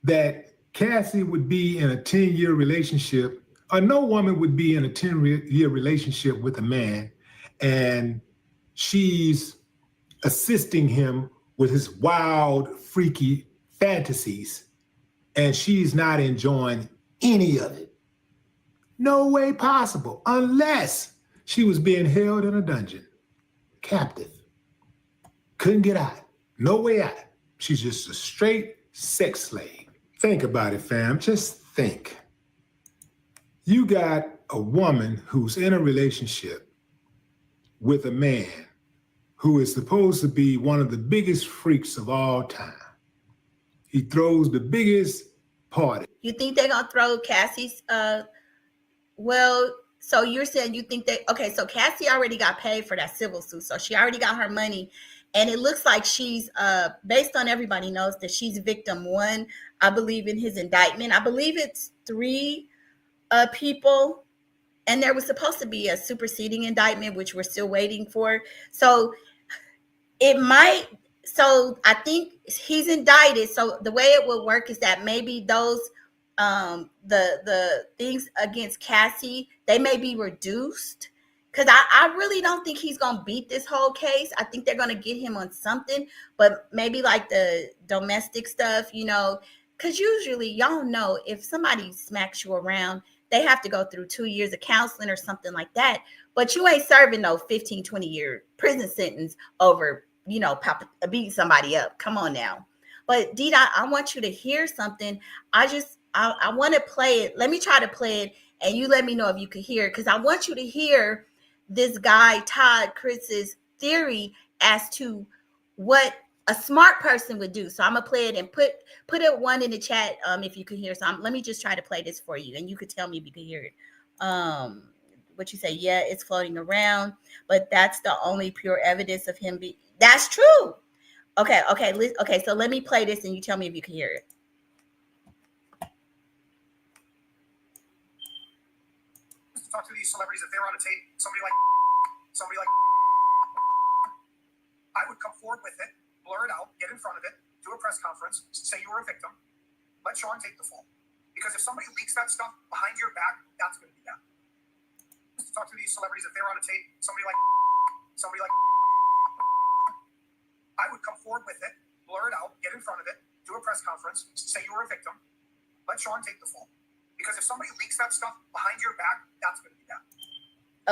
that Cassie would be in a 10-year relationship, or no woman would be in a 10-year relationship with a man, and she's assisting him with his wild, freaky fantasies, and she's not enjoying any of it. No way possible, unless she was being held in a dungeon, captive. Couldn't get out. No way out. She's just a straight sex slave. Think about it, fam. Just think. You got a woman who's in a relationship with a man who is supposed to be one of the biggest freaks of all time. He throws the biggest party. You think they're gonna throw Cassie's well, so you're saying you think okay, so Cassie already got paid for that civil suit, so she already got her money, and it looks like she's based on everybody knows that she's victim one. I believe in his indictment. I believe it's 3 people, and there was supposed to be a superseding indictment, which we're still waiting for. So I think he's indicted. So the way it will work is that maybe those the things against Cassie, they may be reduced, because I really don't think he's gonna beat this whole case. I think they're gonna get him on something, but maybe like the domestic stuff, because usually y'all know if somebody smacks you around, they have to go through 2 years of counseling or something like that. But you ain't serving no 15, 20-year prison sentence over beating somebody up. Come on now. But Dita, I want you to hear something. I want to play it. Let me try to play it, and you let me know if you can hear it, because I want you to hear this guy Todd Chris's theory as to what a smart person would do. So I'm gonna play it and put it one in the chat if you can hear. So let me just try to play this for you, and you could tell me if you can hear it. What you say? Yeah, it's floating around, but that's the only pure evidence of him. That's true. Okay. So let me play this, and you tell me if you can hear it. Talk to these celebrities if they were on a tape. Somebody like, I would come forward with it, blur it out, get in front of it, do a press conference, say you were a victim, let Sean take the fall. Because if somebody leaks that stuff behind your back, that's going to be that. Talk to these celebrities if they were on a tape. Somebody like, I would come forward with it, blur it out, get in front of it, do a press conference, say you were a victim, let Sean take the fall. Because if somebody leaks that stuff behind your back, that's going to be that.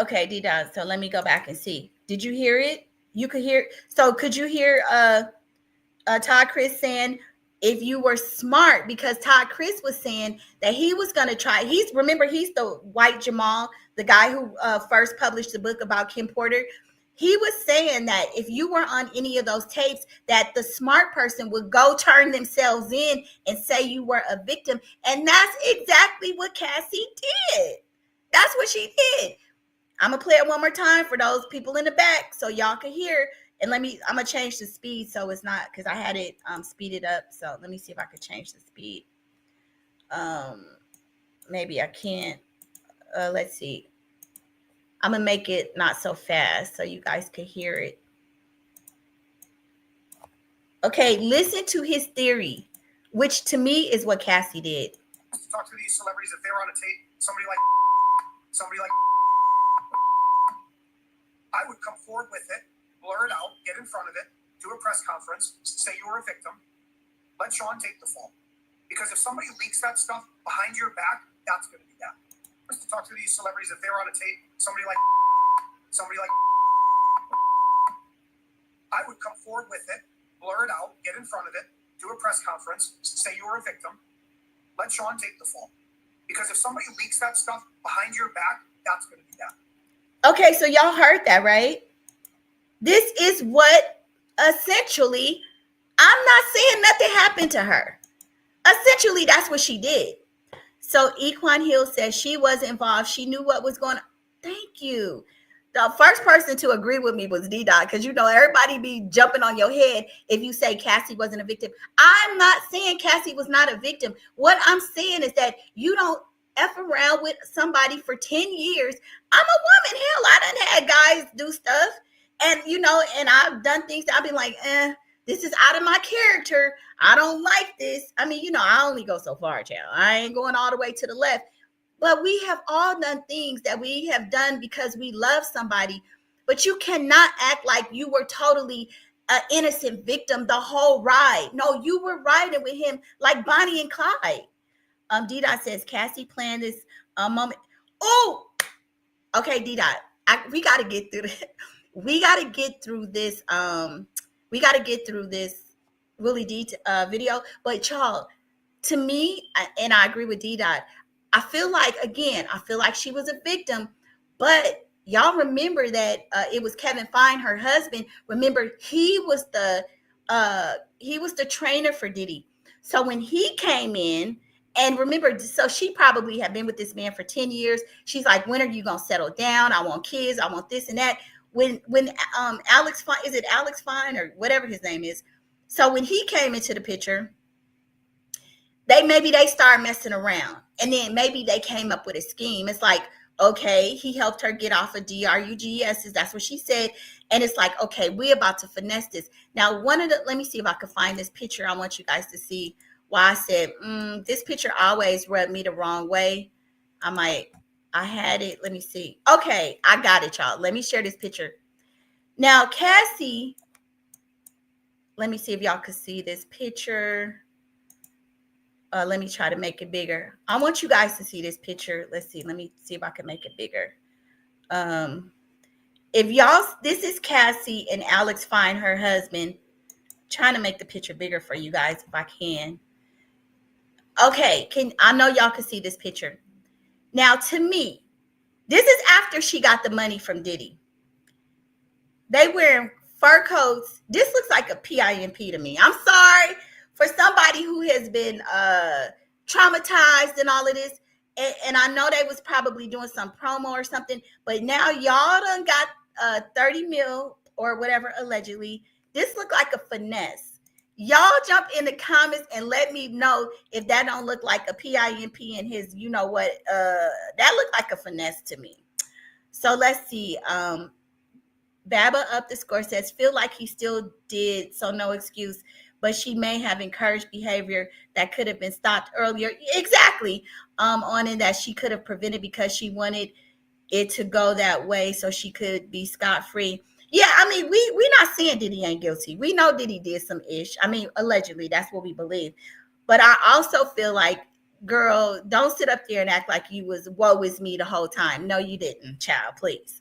Okay, D-Dot. So let me go back and see. Did you hear it? You could hear. So could you hear Todd Chris saying, if you were smart, because Todd Chris was saying that he was going to try. He's the white Jamal, the guy who first published the book about Kim Porter. He was saying that if you were on any of those tapes, that the smart person would go turn themselves in and say you were a victim. And that's exactly what Cassie did. That's what she did. I'm going to play it one more time for those people in the back so y'all can hear. And I'm going to change the speed so it's not, because I had it speeded up. So let me see if I could change the speed. Maybe I can't. Let's see. I'm going to make it not so fast so you guys can hear it. Okay, listen to his theory, which to me is what Cassie did. Talk to these celebrities if they were on a tape. Somebody like, I would come forward with it, blur it out, get in front of it, do a press conference, say you were a victim, let Sean take the fall. Because if somebody leaks that stuff behind your back, that's going to be bad. Just to talk to these celebrities, if they were on a tape, somebody like, I would come forward with it, blur it out, get in front of it, do a press conference, say you were a victim, let Sean take the fall. Because if somebody leaks that stuff behind your back, that's going to be bad. Okay, so y'all heard that, right? This is what essentially, I'm not saying nothing happened to her. Essentially, that's what she did. So Equan Hill says she wasn't involved. She knew what was going on. Thank you. The first person to agree with me was D-Dot, because everybody be jumping on your head if you say Cassie wasn't a victim. I'm not saying Cassie was not a victim. What I'm saying is that you don't F around with somebody for 10 years. I'm a woman. Hell, I done had guys do stuff. And, and I've done things that I've been like, this is out of my character. I don't like this. I mean, I only go so far, child. I ain't going all the way to the left. But we have all done things that we have done because we love somebody. But you cannot act like you were totally an innocent victim the whole ride. No, you were riding with him like Bonnie and Clyde. D-Dot says, Cassie planned this moment. Oh, okay, D-Dot. We got to get through this. We got to get through this. We got to get through this Willie D video. But y'all, to me, and I agree with D-Dot, I feel like she was a victim. But y'all remember that it was Kevin Fine, her husband. Remember, he was the trainer for Diddy. So when he came in, and remember, so she probably had been with this man for 10 years. She's like, when are you going to settle down? I want kids. I want this and that. When Alex Fine, is it Alex Fine or whatever his name is? So when he came into the picture, they started messing around. And then maybe they came up with a scheme. It's like, okay, he helped her get off of DRUGSs. That's what she said. And it's like, okay, we're about to finesse this. Now, let me see if I can find this picture. I want you guys to see why I said, this picture always rubbed me the wrong way. I had it. Let me see. Okay, I got it, y'all. Let me share this picture. Now, Cassie, let me see if y'all can see this picture. Let me try to make it bigger. I want you guys to see this picture. Let's see. Let me see if I can make it bigger. This is Cassie and Alex Fine, her husband. Trying to make the picture bigger for you guys if I can. Okay, I know y'all can see this picture. Now, to me, this is after she got the money from Diddy. They wearing fur coats. This looks like a PIMP to me. I'm sorry for somebody who has been traumatized and all of this. And I know they was probably doing some promo or something. But now y'all done got 30 mil or whatever, allegedly. This look like a finesse. Y'all jump in the comments and let me know if that don't look like a PIMP and his, that looked like a finesse to me. So let's see. Baba up the score says, feel like he still did, so no excuse, but she may have encouraged behavior that could have been stopped earlier. Exactly. On it that she could have prevented because she wanted it to go that way so she could be scot-free. Yeah, I mean, we're not saying Diddy ain't guilty. We know Diddy did some ish. I mean, allegedly, that's what we believe. But I also feel like, girl, don't sit up there and act like you was woe is me the whole time. No, you didn't, child, please.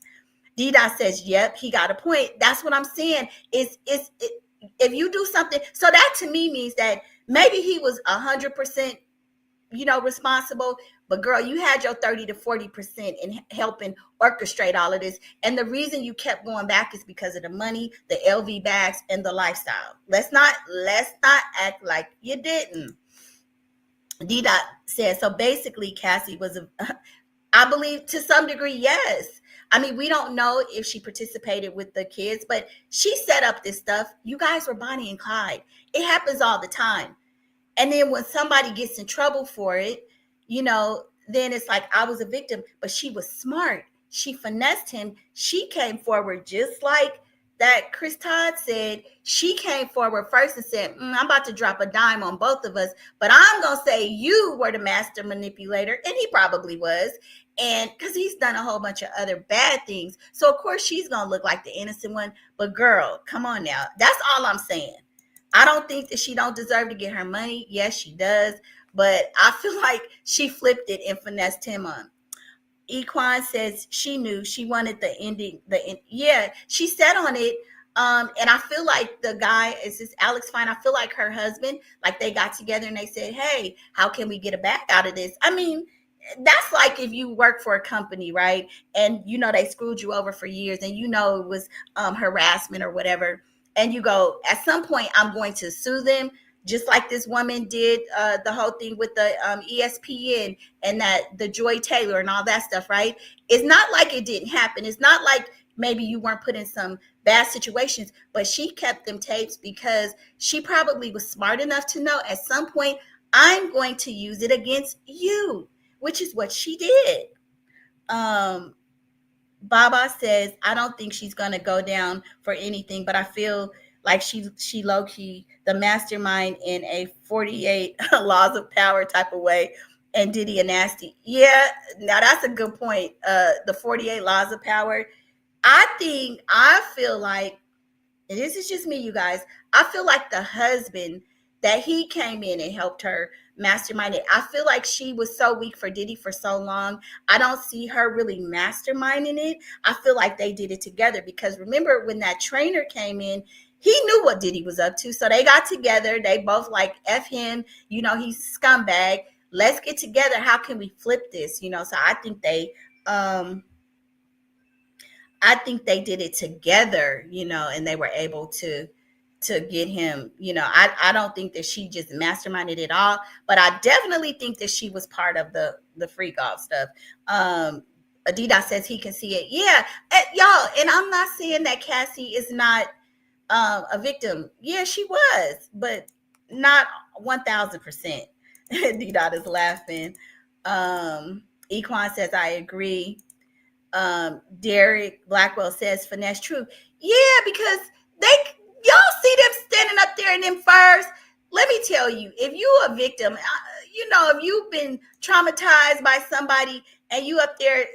D-Dot says, yep, he got a point. That's what I'm saying. If you do something, so that to me means that maybe he was 100%, responsible. But girl, you had your 30 to 40% in helping orchestrate all of this. And the reason you kept going back is because of the money, the LV bags, and the lifestyle. Let's not act like you didn't. D-Dot says, so basically Cassie was I believe to some degree, yes. I mean, we don't know if she participated with the kids, but she set up this stuff. You guys were Bonnie and Clyde. It happens all the time. And then when somebody gets in trouble for it, then it's like, I was a victim, but she was smart. She finessed him. She came forward just like that Chris Todd said. She came forward first and said, I'm about to drop a dime on both of us, but I'm going to say you were the master manipulator. And he probably was. And because he's done a whole bunch of other bad things. So of course she's gonna look like the innocent one. But girl, come on now. That's all I'm saying. I don't think that she don't deserve to get her money. Yes, she does. But I feel like she flipped it and finessed him on. Equan says she knew she wanted the ending. Yeah, she said on it. And I feel like the guy is this Alex Fine. I feel like her husband, like they got together and they said, "Hey, how can we get a back out of this?" I mean, that's like if you work for a company, right? And you know they screwed you over for years, and you know it was harassment or whatever, and you go, at some point, I'm going to sue them, just like this woman did the whole thing with the ESPN and that the Joy Taylor and all that stuff, right? It's not like it didn't happen. It's not like maybe you weren't put in some bad situations, but she kept them tapes because she probably was smart enough to know at some point, I'm going to use it against you, which is what she did. Baba says, I don't think she's going to go down for anything, but I feel like she low-key the mastermind in a 48 laws of power type of way. And Diddy and Nasty. Yeah, now that's a good point. The 48 laws of power. I feel like, and this is just me, you guys, I feel like the husband that he came in and helped her mastermind it. I feel like she was so weak for Diddy for so long. I don't see her really masterminding it. I feel like they did it together because remember when that trainer came in, he knew what Diddy was up to. So they got together. They both like, F him, you know, he's a scumbag. Let's get together. How can we flip this? You know, so I think they did it together, you know, and they were able to get him, you know. I don't think that she just masterminded it all, but I definitely think that she was part of the freak off stuff. Adidas says he can see it. Yeah, y'all, and I'm not saying that Cassie is not a victim. Yeah, she was, but not 1,000%. Adidas is laughing. Equan says, I agree. Derek Blackwell says finesse truth. Yeah, because y'all see them standing up there in them furs. Let me tell you, if you a victim, you know, if you've been traumatized by somebody and you up there,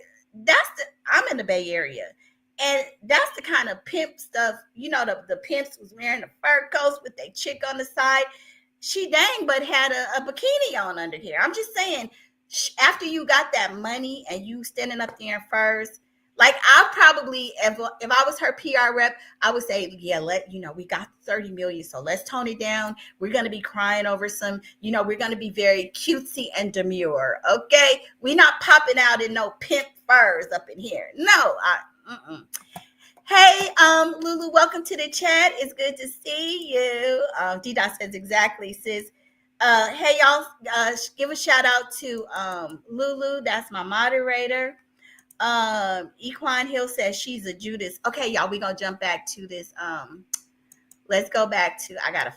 I'm in the Bay Area. And that's the kind of pimp stuff, you know, the pimps was wearing the fur coats with their chick on the side. She dang but had a bikini on under here. I'm just saying, after you got that money and you standing up there in furs, like I probably, if I was her PR rep, I would say, yeah, we got 30 million. So let's tone it down. We're going to be crying over some, you know, we're going to be very cutesy and demure. Okay. We're not popping out in no pimp furs up in here. No, Hey, Lulu, welcome to the chat. It's good to see you. D-Dot says exactly, sis. Hey, y'all, give a shout out to Lulu. That's my moderator. Equine Hill says she's a Judas. Okay, y'all, we're going to jump back to this. Let's go back to, I gotta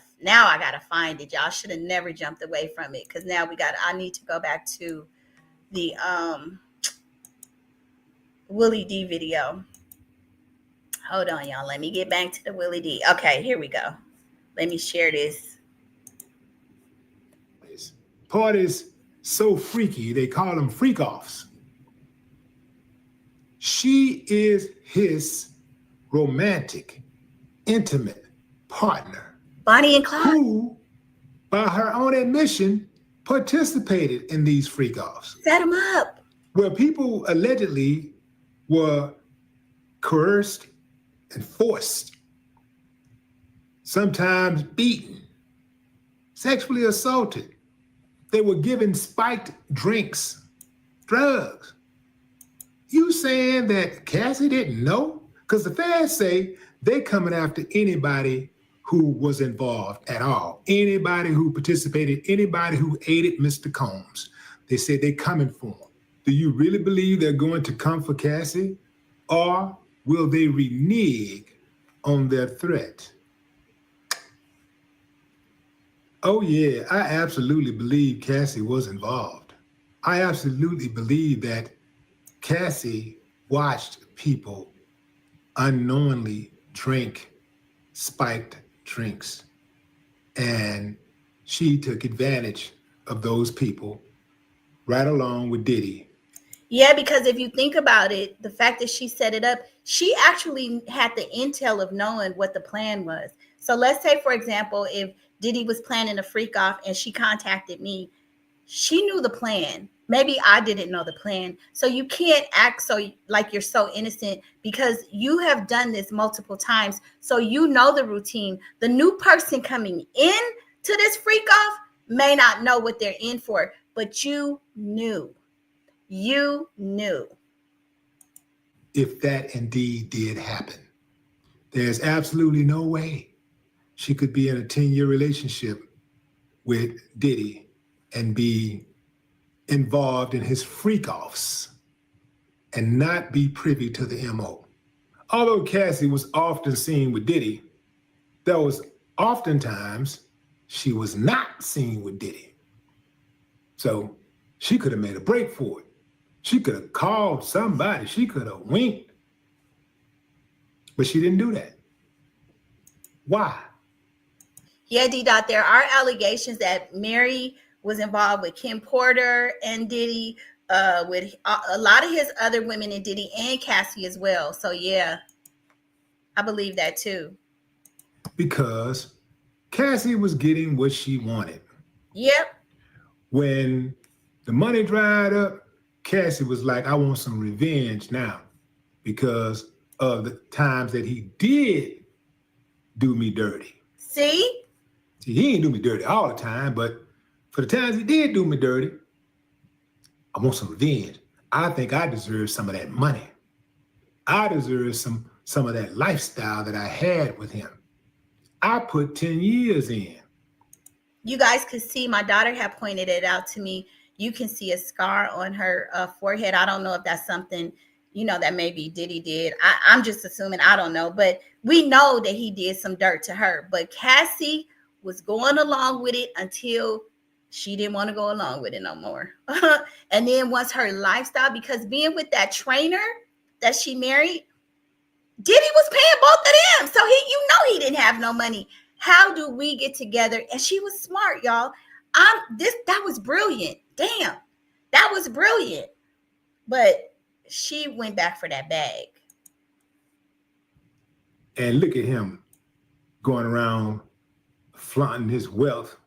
find it. Y'all should have never jumped away from it because now I need to go back to the Willie D video. Hold on, y'all. Let me get back to the Willie D. Okay, here we go. Let me share this. Parties so freaky, they call them freak-offs. She is his romantic, intimate partner. Bonnie and Clyde. Who, by her own admission, participated in these freak-offs. Set them up. Where people allegedly were coerced and forced, sometimes beaten, sexually assaulted. They were given spiked drinks, drugs. You saying that Cassie didn't know? Because the feds say they coming after anybody who was involved at all, anybody who participated, anybody who aided Mr. Combs. They said they coming for him. Do you really believe they're going to come for Cassie? Or will they renege on their threat? Oh yeah, I absolutely believe Cassie was involved. I absolutely believe that Cassie watched people unknowingly drink spiked drinks. And she took advantage of those people right along with Diddy. Yeah, because if you think about it, the fact that she set it up, she actually had the intel of knowing what the plan was. So let's say, for example, if Diddy was planning a freak off and she contacted me, she knew the plan. Maybe I didn't know the plan. So you can't act so like you're so innocent because you have done this multiple times. So you know the routine. The new person coming in to this freak off may not know what they're in for, but you knew. You knew. If that indeed did happen, there's absolutely no way she could be in a 10-year relationship with Diddy and be involved in his freak-offs and not be privy to the MO. Although Cassie was often seen with Diddy, there was oftentimes she was not seen with Diddy. So she could have made a break for it. She could have called somebody. She could have winked. But she didn't do that. Why? Yeah, D-Dot, there are allegations that Mary was involved with Kim Porter and Diddy, with a lot of his other women in Diddy and Cassie as well. So yeah, I believe that too. Because Cassie was getting what she wanted. Yep. When the money dried up, Cassie was like, I want some revenge now because of the times that he did do me dirty. See, he didn't do me dirty all the time, but for the times he did do me dirty, I want some revenge. I think I deserve some of that money. I deserve some of that lifestyle that I had with him. I put 10 years in. You guys could see, my daughter had pointed it out to me. You can see a scar on her forehead. I don't know if that's something, that maybe Diddy did. I'm just assuming, I don't know. But we know that he did some dirt to her. But Cassie was going along with it until she didn't want to go along with it no more. And then once her lifestyle, because being with that trainer that she married, Diddy was paying both of them. So he didn't have no money. How do we get together? And she was smart, y'all. That was brilliant. Damn, that was brilliant. But she went back for that bag. And look at him going around flaunting his wealth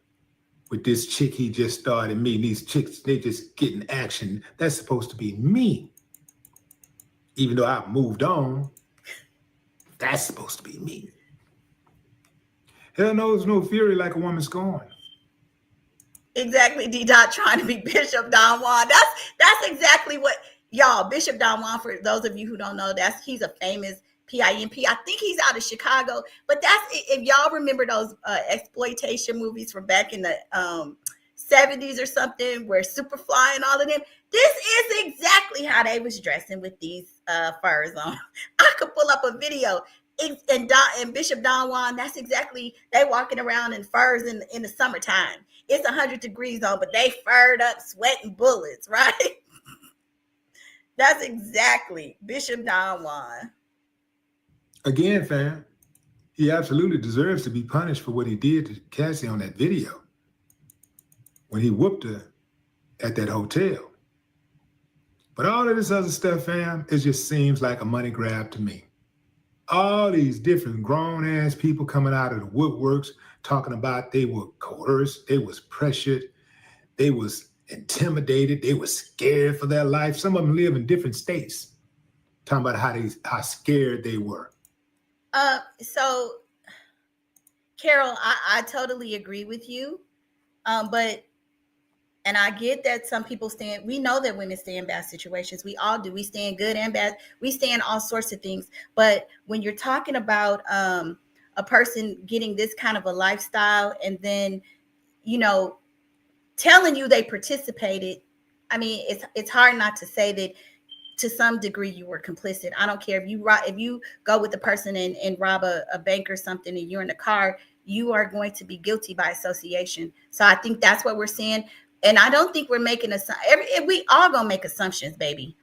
with this chick he just started meeting. These chicks, they just getting action. That's supposed to be me. Even though I've moved on, that's supposed to be me. Hell knows no fury like a woman scorned. Exactly, D-Dot trying to be Bishop Don Juan. That's exactly what, y'all, Bishop Don Juan, for those of you who don't know, he's a famous PIMP. I think he's out of Chicago, but if y'all remember those exploitation movies from back in the 70s or something, where Superfly and all of them, this is exactly how they was dressing with these furs on. I could pull up a video. And Bishop Don Juan, that's exactly, they walking around in furs in the summertime. It's 100 degrees on, but they furred up, sweating bullets, right? That's exactly Bishop Don Juan. Again, fam, he absolutely deserves to be punished for what he did to Cassie on that video when he whooped her at that hotel. But all of this other stuff, fam, it just seems like a money grab to me. All these different grown-ass people coming out of the woodworks talking about they were coerced, they was pressured, they was intimidated, they was scared for their life. Some of them live in different states, talking about how scared they were. So, Carol, I totally agree with you. And I get that some people we know that women stay in bad situations. We all do. We stay in good and bad. We stay in all sorts of things. But when you're talking about a person getting this kind of a lifestyle and then, telling you they participated, I mean, it's hard not to say that to some degree you were complicit. I don't care if you go with the person and rob a bank or something and you're in the car, you are going to be guilty by association. So I think that's what we're seeing. And I don't think we're making we all gonna make assumptions, baby.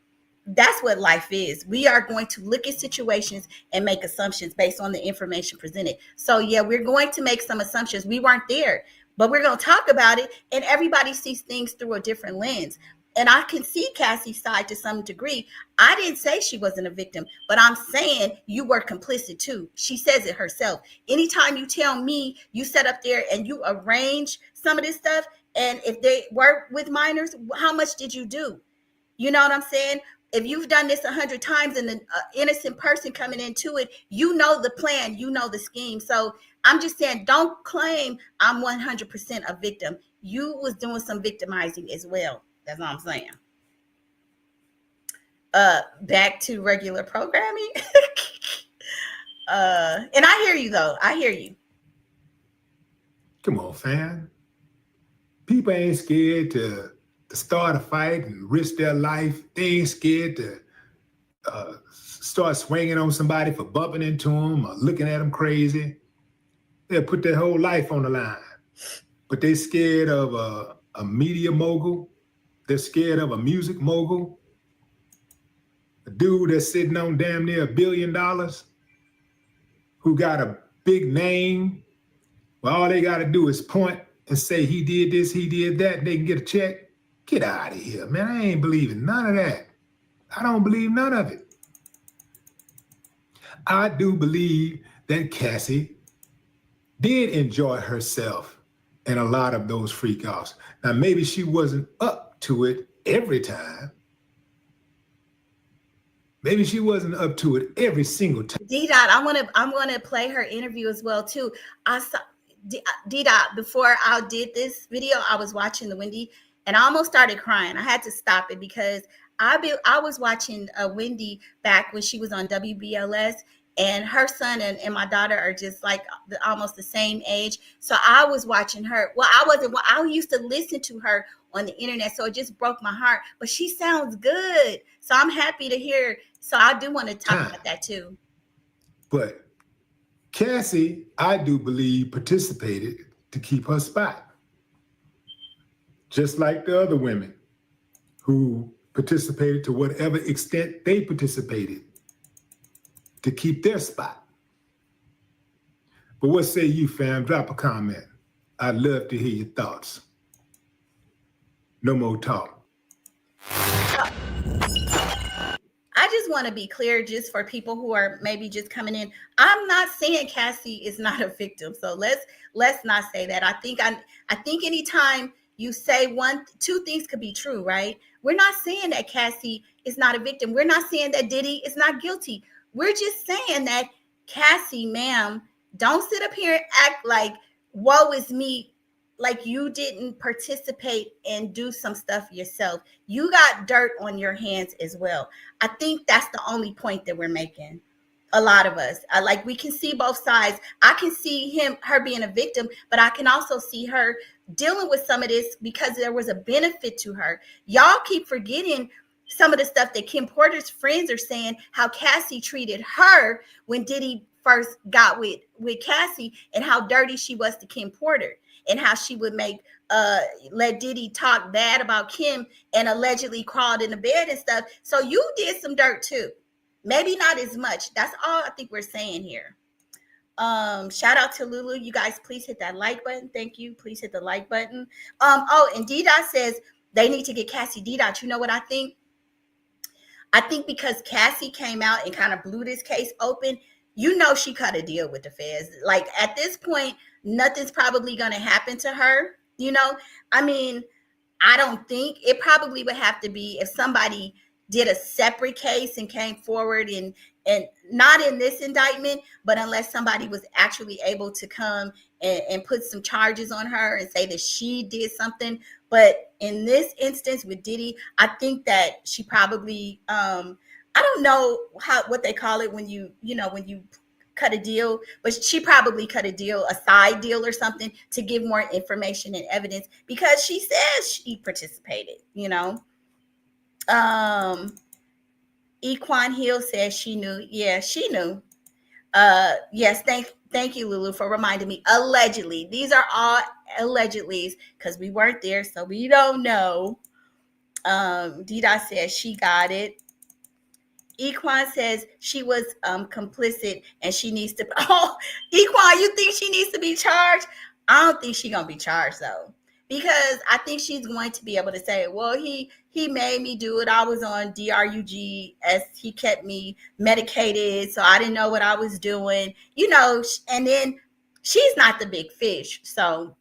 That's what life is. We are going to look at situations and make assumptions based on the information presented. So yeah, we're going to make some assumptions. We weren't there, but we're going to talk about it. And everybody sees things through a different lens. And I can see Cassie's side to some degree. I didn't say she wasn't a victim, but I'm saying you were complicit too. She says it herself. Anytime you tell me you sat up there and you arrange some of this stuff, and if they were with minors, how much did you do? You know what I'm saying? If you've done this 100 times and an innocent person coming into it, you know the plan, you know the scheme. So I'm just saying, don't claim I'm 100% a victim. You was doing some victimizing as well. That's all I'm saying. Back to regular programming. And I hear you though. I hear you. Come on, fam. People ain't scared to start a fight and risk their life. They ain't scared to start swinging on somebody for bumping into them or looking at them crazy. They'll put their whole life on the line. But they scared of a media mogul. They're scared of a music mogul. A dude that's sitting on damn near $1 billion, who got a big name. Well, all they got to do is point and say he did this, he did that, and they can get a check. Get out of here, man. I ain't believing none of that. I don't believe none of it. I do believe that Cassie did enjoy herself in a lot of those freak offs. Now, maybe she wasn't up to it every time. Maybe she wasn't up to it every single time. D-Dot, I'm gonna play her interview as well too. I saw D-Dot before I did this video. I was watching the Wendy, and I almost started crying. I had to stop it because I was watching Wendy back when she was on WBLS, and her son and my daughter are just like almost the same age. So I was watching her. Well, I used to listen to her on the internet, so it just broke my heart. But she sounds good, so I'm happy to hear. So I do want to talk about that too. But Cassie, I do believe, participated to keep her spot. Just like the other women who participated to whatever extent they participated to keep their spot. But what say you, fam? Drop a comment. I'd love to hear your thoughts. No more talk. I just want to be clear, just for people who are maybe just coming in. I'm not saying Cassie is not a victim. So let's not say that. I think anytime you say two things could be true, right? We're not saying that Cassie is not a victim. We're not saying that Diddy is not guilty. We're just saying that Cassie, ma'am, don't sit up here and act like woe is me, like you didn't participate and do some stuff yourself. You got dirt on your hands as well. I think that's the only point that we're making. A lot of us, like, we can see both sides. I can see her being a victim, but I can also see her dealing with some of this because there was a benefit to her. Y'all keep forgetting some of the stuff that Kim Porter's friends are saying, how Cassie treated her when Diddy first got with Cassie, and how dirty she was to Kim Porter, and how she would let Diddy talk bad about Kim and allegedly crawled in the bed and stuff. So you did some dirt too. Maybe not as much. That's all I think we're saying here. Shout out to Lulu. You guys, please hit that like button. Thank you. Please hit the like button. And D-Dot says they need to get Cassie. D-Dot, you know what I think? I think because Cassie came out and kind of blew this case open, she cut a deal with the feds. Like, at this point, nothing's probably going to happen to her. I mean, I don't think it probably would have to be if somebody did a separate case and came forward and not in this indictment, but unless somebody was actually able to come and put some charges on her and say that she did something. But in this instance with Diddy, I think that she probably, I don't know what they call it when you cut a deal, but she probably cut a deal, a side deal or something, to give more information and evidence, because she says she participated, Equan Hill says she knew. Yeah, she knew. Yes, thank you, Lulu, for reminding me. Allegedly. These are all allegedlys because we weren't there, so we don't know. D-Dot says she got it. Equan says she was complicit and she needs to. Oh, Equan, you think she needs to be charged? I don't think she's gonna be charged though, because I think she's going to be able to say, well, he made me do it. I was on DRUG as he kept me medicated, so I didn't know what I was doing, and then she's not the big fish. So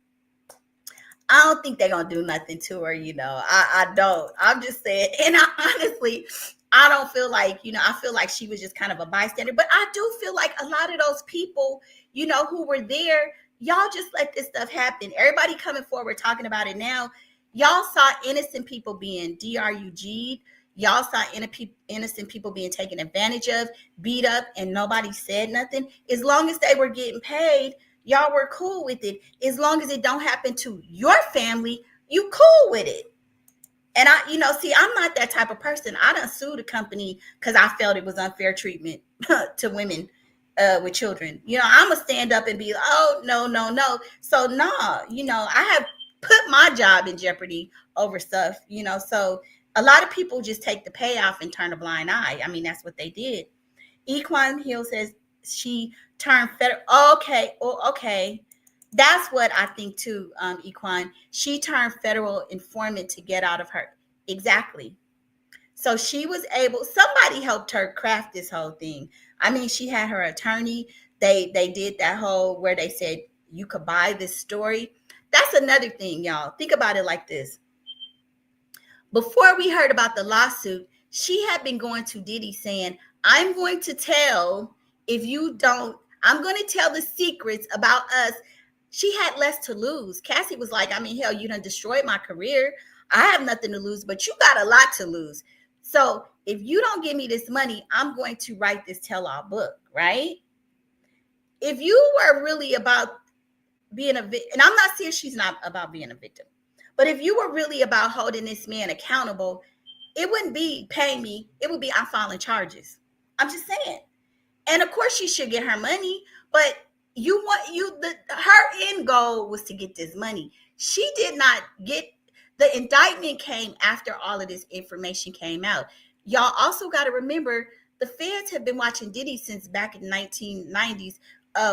I don't think they're going to do nothing to her, I don't. I'm just saying, and I don't feel like, I feel like she was just kind of a bystander, but I do feel like a lot of those people, who were there, y'all just let this stuff happen. Everybody coming forward talking about it now. Y'all saw innocent people being DRUG'd. Y'all saw innocent people being taken advantage of, beat up, and nobody said nothing. As long as they were getting paid, y'all were cool with it. As long as it don't happen to your family, you cool with it. And I'm not that type of person. I done sued a company because I felt it was unfair treatment to women with children. I'm going to stand up and be like, oh, no. So, I have put my job in jeopardy over stuff, so a lot of people just take the payoff and turn a blind eye. I mean, that's what they did. Equine Hill says she turned federal. Okay. That's what I think too, Equine. She turned federal informant to get out of her. Exactly. So she was able, somebody helped her craft this whole thing. I mean, she had her attorney. They did that whole where they said you could buy this story. That's another thing, y'all. Think about it like this. Before we heard about the lawsuit, she had been going to Diddy saying, I'm going to tell I'm going to tell the secrets about us. She had less to lose. Cassie was like, hell, you done destroyed my career. I have nothing to lose, but you got a lot to lose. So if you don't give me this money, I'm going to write this tell-all book, right? If you were really about being a victim, and I'm not saying she's not about being a victim, but if you were really about holding this man accountable, it wouldn't be pay me. It would be I'm filing charges. I'm just saying. And of course she should get her money, but her end goal was to get this money. She did not get, the indictment came after all of this information came out. Y'all also got to remember the feds have been watching Diddy since back in the 1990s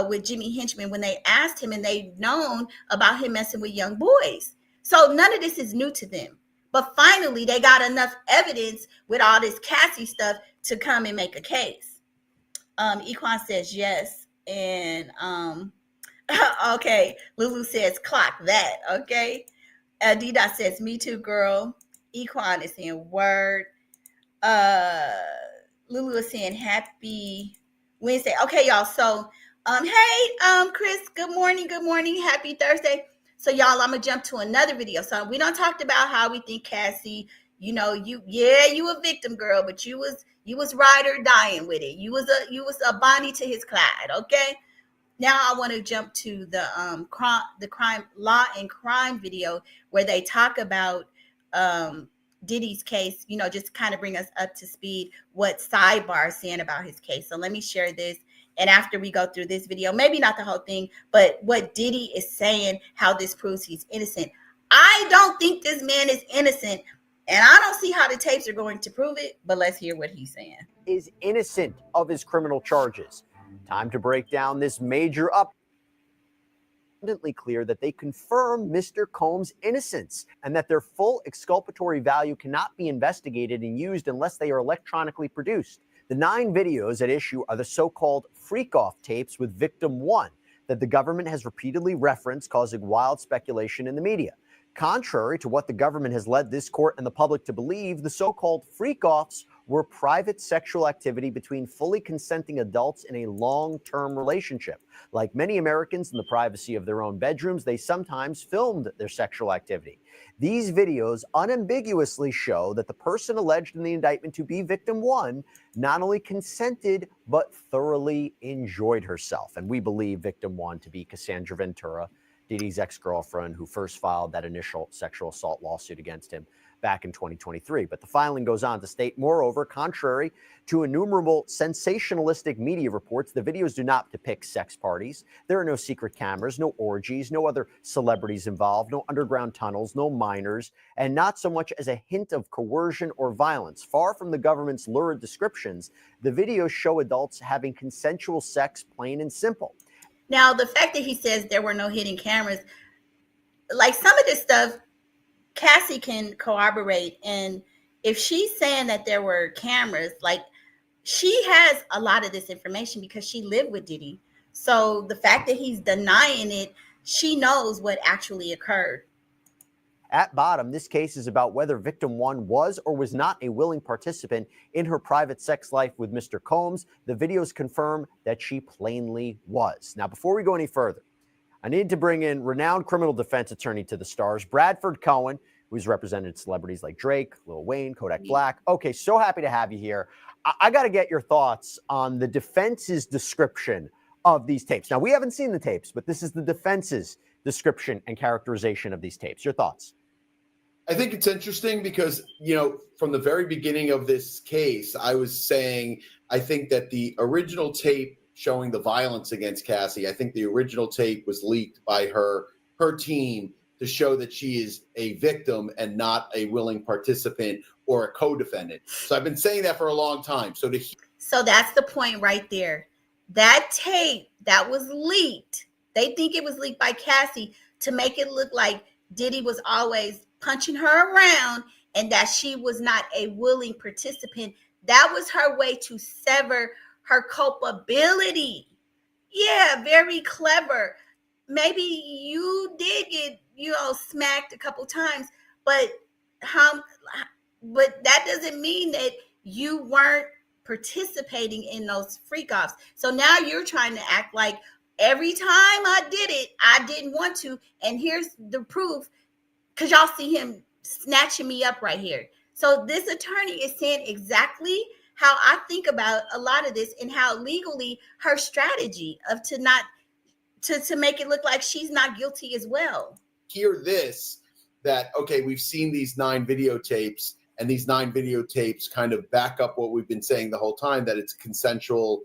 with Jimmy Henchman when they asked him, and they've known about him messing with young boys. So none of this is new to them. But finally, they got enough evidence with all this Cassie stuff to come and make a case. Equan says yes. And okay, Lulu says clock that. Okay. D-Dot says me too, girl. Equan is saying word. Lulu is saying happy Wednesday. Okay, y'all. So hey, Chris, good morning. Happy Thursday. So y'all, I'm gonna jump to another video. So we done talked about how we think Cassie, you a victim, girl, but you was ride or dying with it. You was a Bonnie to his Clyde. Okay. Now I want to jump to the crime law and crime video where they talk about Diddy's case, just kind of bring us up to speed what Sidebar is saying about his case. So let me share this. And after we go through this video, maybe not the whole thing, but what Diddy is saying, how this proves he's innocent. I don't think this man is innocent, and I don't see how the tapes are going to prove it, but let's hear what he's saying. Is innocent of his criminal charges. Time to break down this major abundantly clear that they confirm Mr. Combs' innocence and that their full exculpatory value cannot be investigated and used unless they are electronically produced. The 9 videos at issue are the so-called freak-off tapes with victim 1 that the government has repeatedly referenced, causing wild speculation in the media. Contrary to what the government has led this court and the public to believe, the so-called freak-offs were private sexual activity between fully consenting adults in a long-term relationship. Like many Americans in the privacy of their own bedrooms, they sometimes filmed their sexual activity. These videos unambiguously show that the person alleged in the indictment to be victim 1 not only consented, but thoroughly enjoyed herself. And we believe victim 1 to be Cassie Ventura, Diddy's ex-girlfriend, who first filed that initial sexual assault lawsuit against him back in 2023. But the filing goes on to state, moreover, contrary to innumerable sensationalistic media reports, the videos do not depict sex parties. There are no secret cameras, no orgies, no other celebrities involved, no underground tunnels, no minors, and not so much as a hint of coercion or violence. Far from the government's lurid descriptions, the videos show adults having consensual sex, plain and simple. Now, the fact that he says there were no hidden cameras, like some of this stuff, Cassie can corroborate. And if she's saying that there were cameras, like she has a lot of this information because she lived with Diddy. So the fact that he's denying it, she knows what actually occurred. At bottom, this case is about whether victim one was or was not a willing participant in her private sex life with Mr. Combs. The videos confirm that she plainly was. Now, before we go any further, I need to bring in renowned criminal defense attorney to the stars, Bradford Cohen, who's represented celebrities like Drake, Lil Wayne, Kodak Black. Okay, so happy to have you here. I got to get your thoughts on the defense's description of these tapes. Now, we haven't seen the tapes, but this is the defense's description and characterization of these tapes. Your thoughts? I think it's interesting because, you know, from the very beginning of this case, I was saying, I think that the original tape showing the violence against Cassie, I think the original tape was leaked by her team to show that she is a victim and not a willing participant or a co-defendant. So I've been saying that for a long time. So that's the point right there. That tape that was leaked, they think it was leaked by Cassie to make it look like Diddy was always punching her around and that she was not a willing participant. That was her way to sever her culpability. Yeah, very clever. Maybe you did get, smacked a couple times, but that doesn't mean that you weren't participating in those freak offs. So now you're trying to act like every time I did it, I didn't want to. And here's the proof, because y'all see him snatching me up right here. So this attorney is saying exactly how I think about a lot of this and how legally her strategy of to make it look like she's not guilty as well. Hear this, that, okay, we've seen these 9 videotapes, and these 9 videotapes kind of back up what we've been saying the whole time, that it's consensual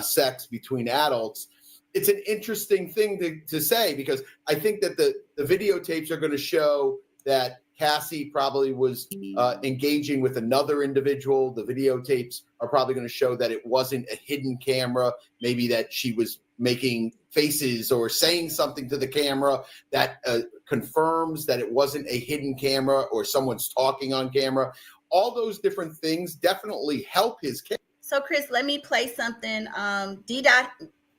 sex between adults. It's an interesting thing to say, because I think that the videotapes are going to show that Cassie probably was engaging with another individual. The videotapes are probably going to show that it wasn't a hidden camera, maybe that she was making faces or saying something to the camera that confirms that it wasn't a hidden camera or someone's talking on camera. All those different things definitely help his case. So, Chris, let me play something. D-Dot,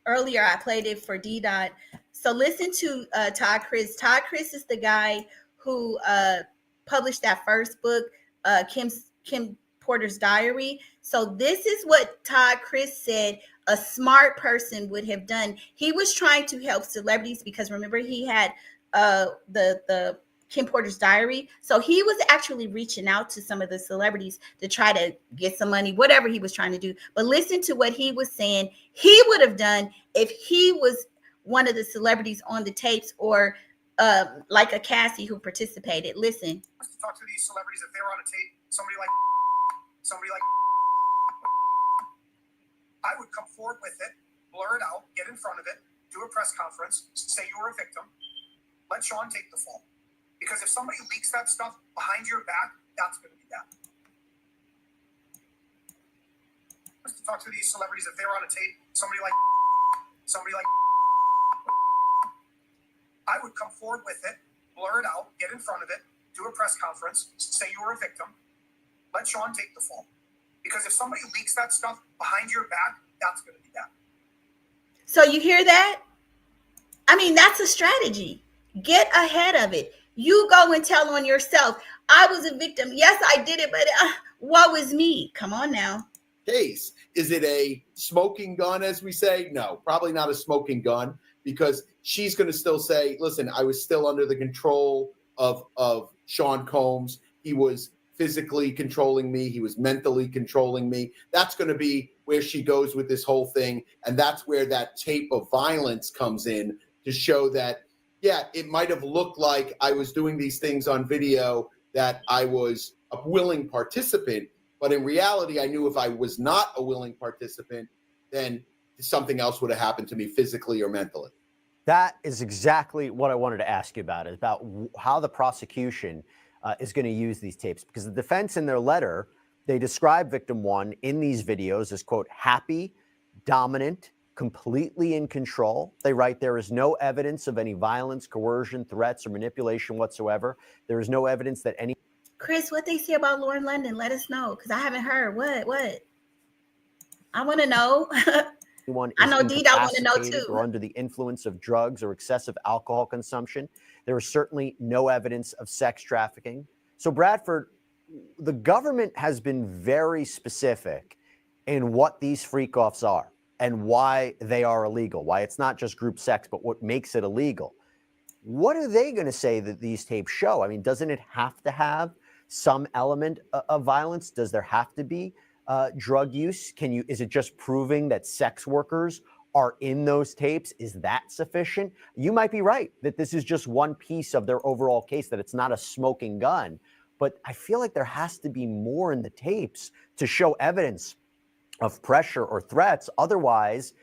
earlier I played it for D-Dot. So listen to Todd Chris. Todd Chris is the guy who published that first book, Kim Porter's Diary. So this is what Todd Chris said a smart person would have done. He was trying to help celebrities because remember he had the Kim Porter's Diary. So he was actually reaching out to some of the celebrities to try to get some money, whatever he was trying to do. But listen to what he was saying he would have done if he was one of the celebrities on the tapes, or like a Cassie who participated. Listen. Talk to these celebrities if they were on a tape. Somebody like I would come forward with it, blur it out, get in front of it, do a press conference, say you were a victim, let Sean take the fall. Because if somebody leaks that stuff behind your back, that's going to be bad. Talk to these celebrities if they were on a tape. Somebody like I would come forward with it, blur it out, get in front of it, do a press conference, say you were a victim, let Sean take the fall. Because if somebody leaks that stuff behind your back, that's going to be bad. So you hear that? I mean, that's a strategy. Get ahead of it. You go and tell on yourself, I was a victim. Yes, I did it, but woe is me. Come on now. Case. Is it a smoking gun, as we say? No, probably not a smoking gun, because she's going to still say, listen, I was still under the control of Sean Combs. He was physically controlling me. He was mentally controlling me. That's going to be where she goes with this whole thing. And that's where that tape of violence comes in to show that, yeah, it might have looked like I was doing these things on video, that I was a willing participant. But in reality, I knew if I was not a willing participant, then something else would have happened to me physically or mentally. That is exactly what I wanted to ask you about, is about how the prosecution is going to use these tapes. Because the defense in their letter, they describe victim one in these videos as, quote, happy, dominant, completely in control. They write, there is no evidence of any violence, coercion, threats, or manipulation whatsoever. There is no evidence that any... Chris, what they say about Lauren London? Let us know, because I haven't heard. What? I want to know. anyone I is know Dee, I want to know incapacitated too. or under the influence of drugs or excessive alcohol consumption. There is certainly no evidence of sex trafficking. So, Bradford, the government has been very specific in what these freak-offs are and why they are illegal, why it's not just group sex, but what makes it illegal. What are they going to say that these tapes show? I mean, doesn't it have to have some element of violence? Does there have to be drug use? Is it just proving that sex workers are in those tapes? Is that sufficient? You might be right that this is just one piece of their overall case, that it's not a smoking gun. But I feel like there has to be more in the tapes to show evidence of pressure or threats. Otherwise,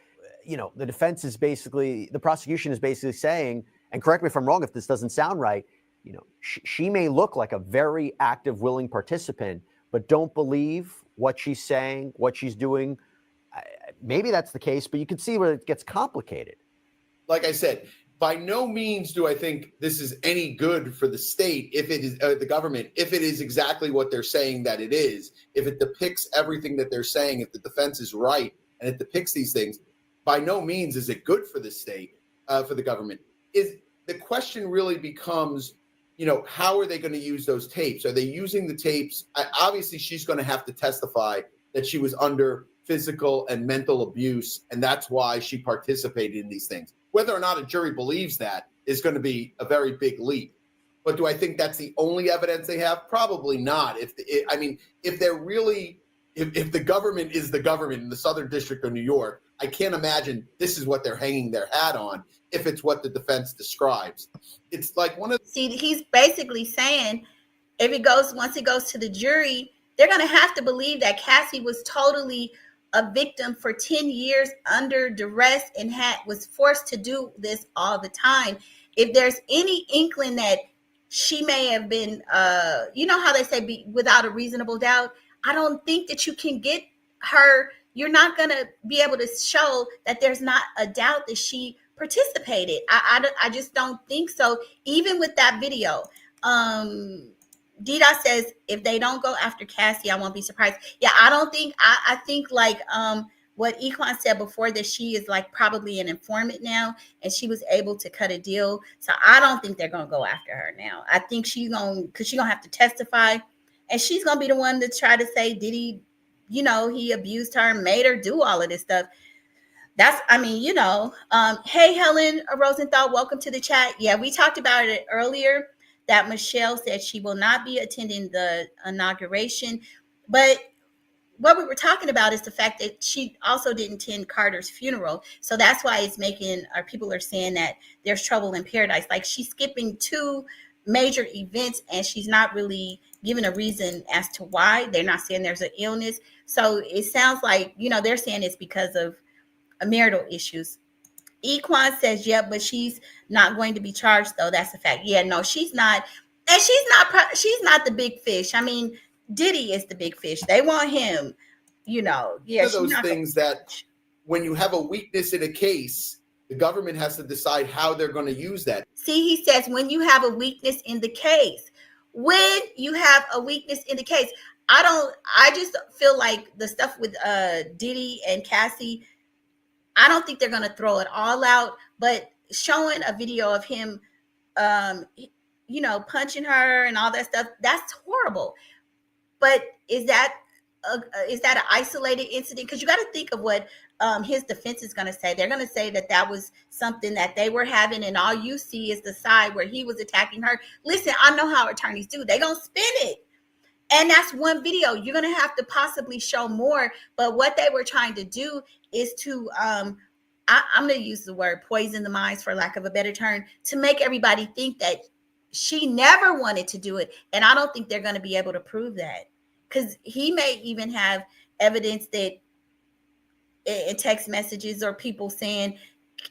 the defense is basically, the prosecution is basically saying, and correct me if I'm wrong if this doesn't sound right, she may look like a very active, willing participant, but don't believe what she's saying, what she's doing. Maybe that's the case, but you can see where it gets complicated. Like I said, by no means do I think this is any good for the state, if it is the government, if it is exactly what they're saying that it is, if it depicts everything that they're saying, if the defense is right and it depicts these things. By no means is it good for the state, for the government. Is the question really becomes, how are they going to use those tapes? Are they using the tapes? Obviously, she's going to have to testify that she was under physical and mental abuse, and that's why she participated in these things. Whether or not a jury believes that is going to be a very big leap. But do I think that's the only evidence they have? Probably not. If the government is the government in the Southern District of New York, I can't imagine this is what they're hanging their hat on if it's what the defense describes. It's like he's basically saying once it goes to the jury, they're going to have to believe that Cassie was totally a victim for 10 years under duress and was forced to do this all the time. If there's any inkling that she may have been, how they say, without a reasonable doubt, I don't think that you can get her. You're not going to be able to show that there's not a doubt that she participated. I just don't think so. Even with that video, Dida says, if they don't go after Cassie, I won't be surprised. Yeah, I don't think, I think like what Equan said before, that she is like probably an informant now, and she was able to cut a deal. So I don't think they're going to go after her now. I think she's going to have to testify, and she's going to be the one to try to say, did he, he abused her, made her do all of this stuff. Hey, Helen Rosenthal, welcome to the chat. Yeah, we talked about it earlier, that Michelle said she will not be attending the inauguration. But what we were talking about is the fact that she also didn't attend Carter's funeral. So that's why people are saying that there's trouble in paradise. Like, she's skipping two major events and she's not really given a reason as to why. They're not saying there's an illness. So it sounds like, they're saying it's because of marital issues. Equan says, yeah, but she's not going to be charged, though. That's a fact. Yeah, no, she's not. And she's not the big fish. I mean, Diddy is the big fish. They want him, Yeah, those things that when you have a weakness in a case, the government has to decide how they're going to use that. See, he says, when you have a weakness in the case. When you have a weakness in the case. I just feel like the stuff with Diddy and Cassie, I don't think they're going to throw it all out, but showing a video of him, punching her and all that stuff, that's horrible. But is that an isolated incident? Because you got to think of what his defense is going to say. They're going to say that was something that they were having, and all you see is the side where he was attacking her. Listen, I know how attorneys do. They're going to spin it. And that's one video. You're going to have to possibly show more. But what they were trying to do is to, I'm going to use the word poison the minds, for lack of a better term, to make everybody think that she never wanted to do it. And I don't think they're going to be able to prove that, because he may even have evidence that in text messages or people saying,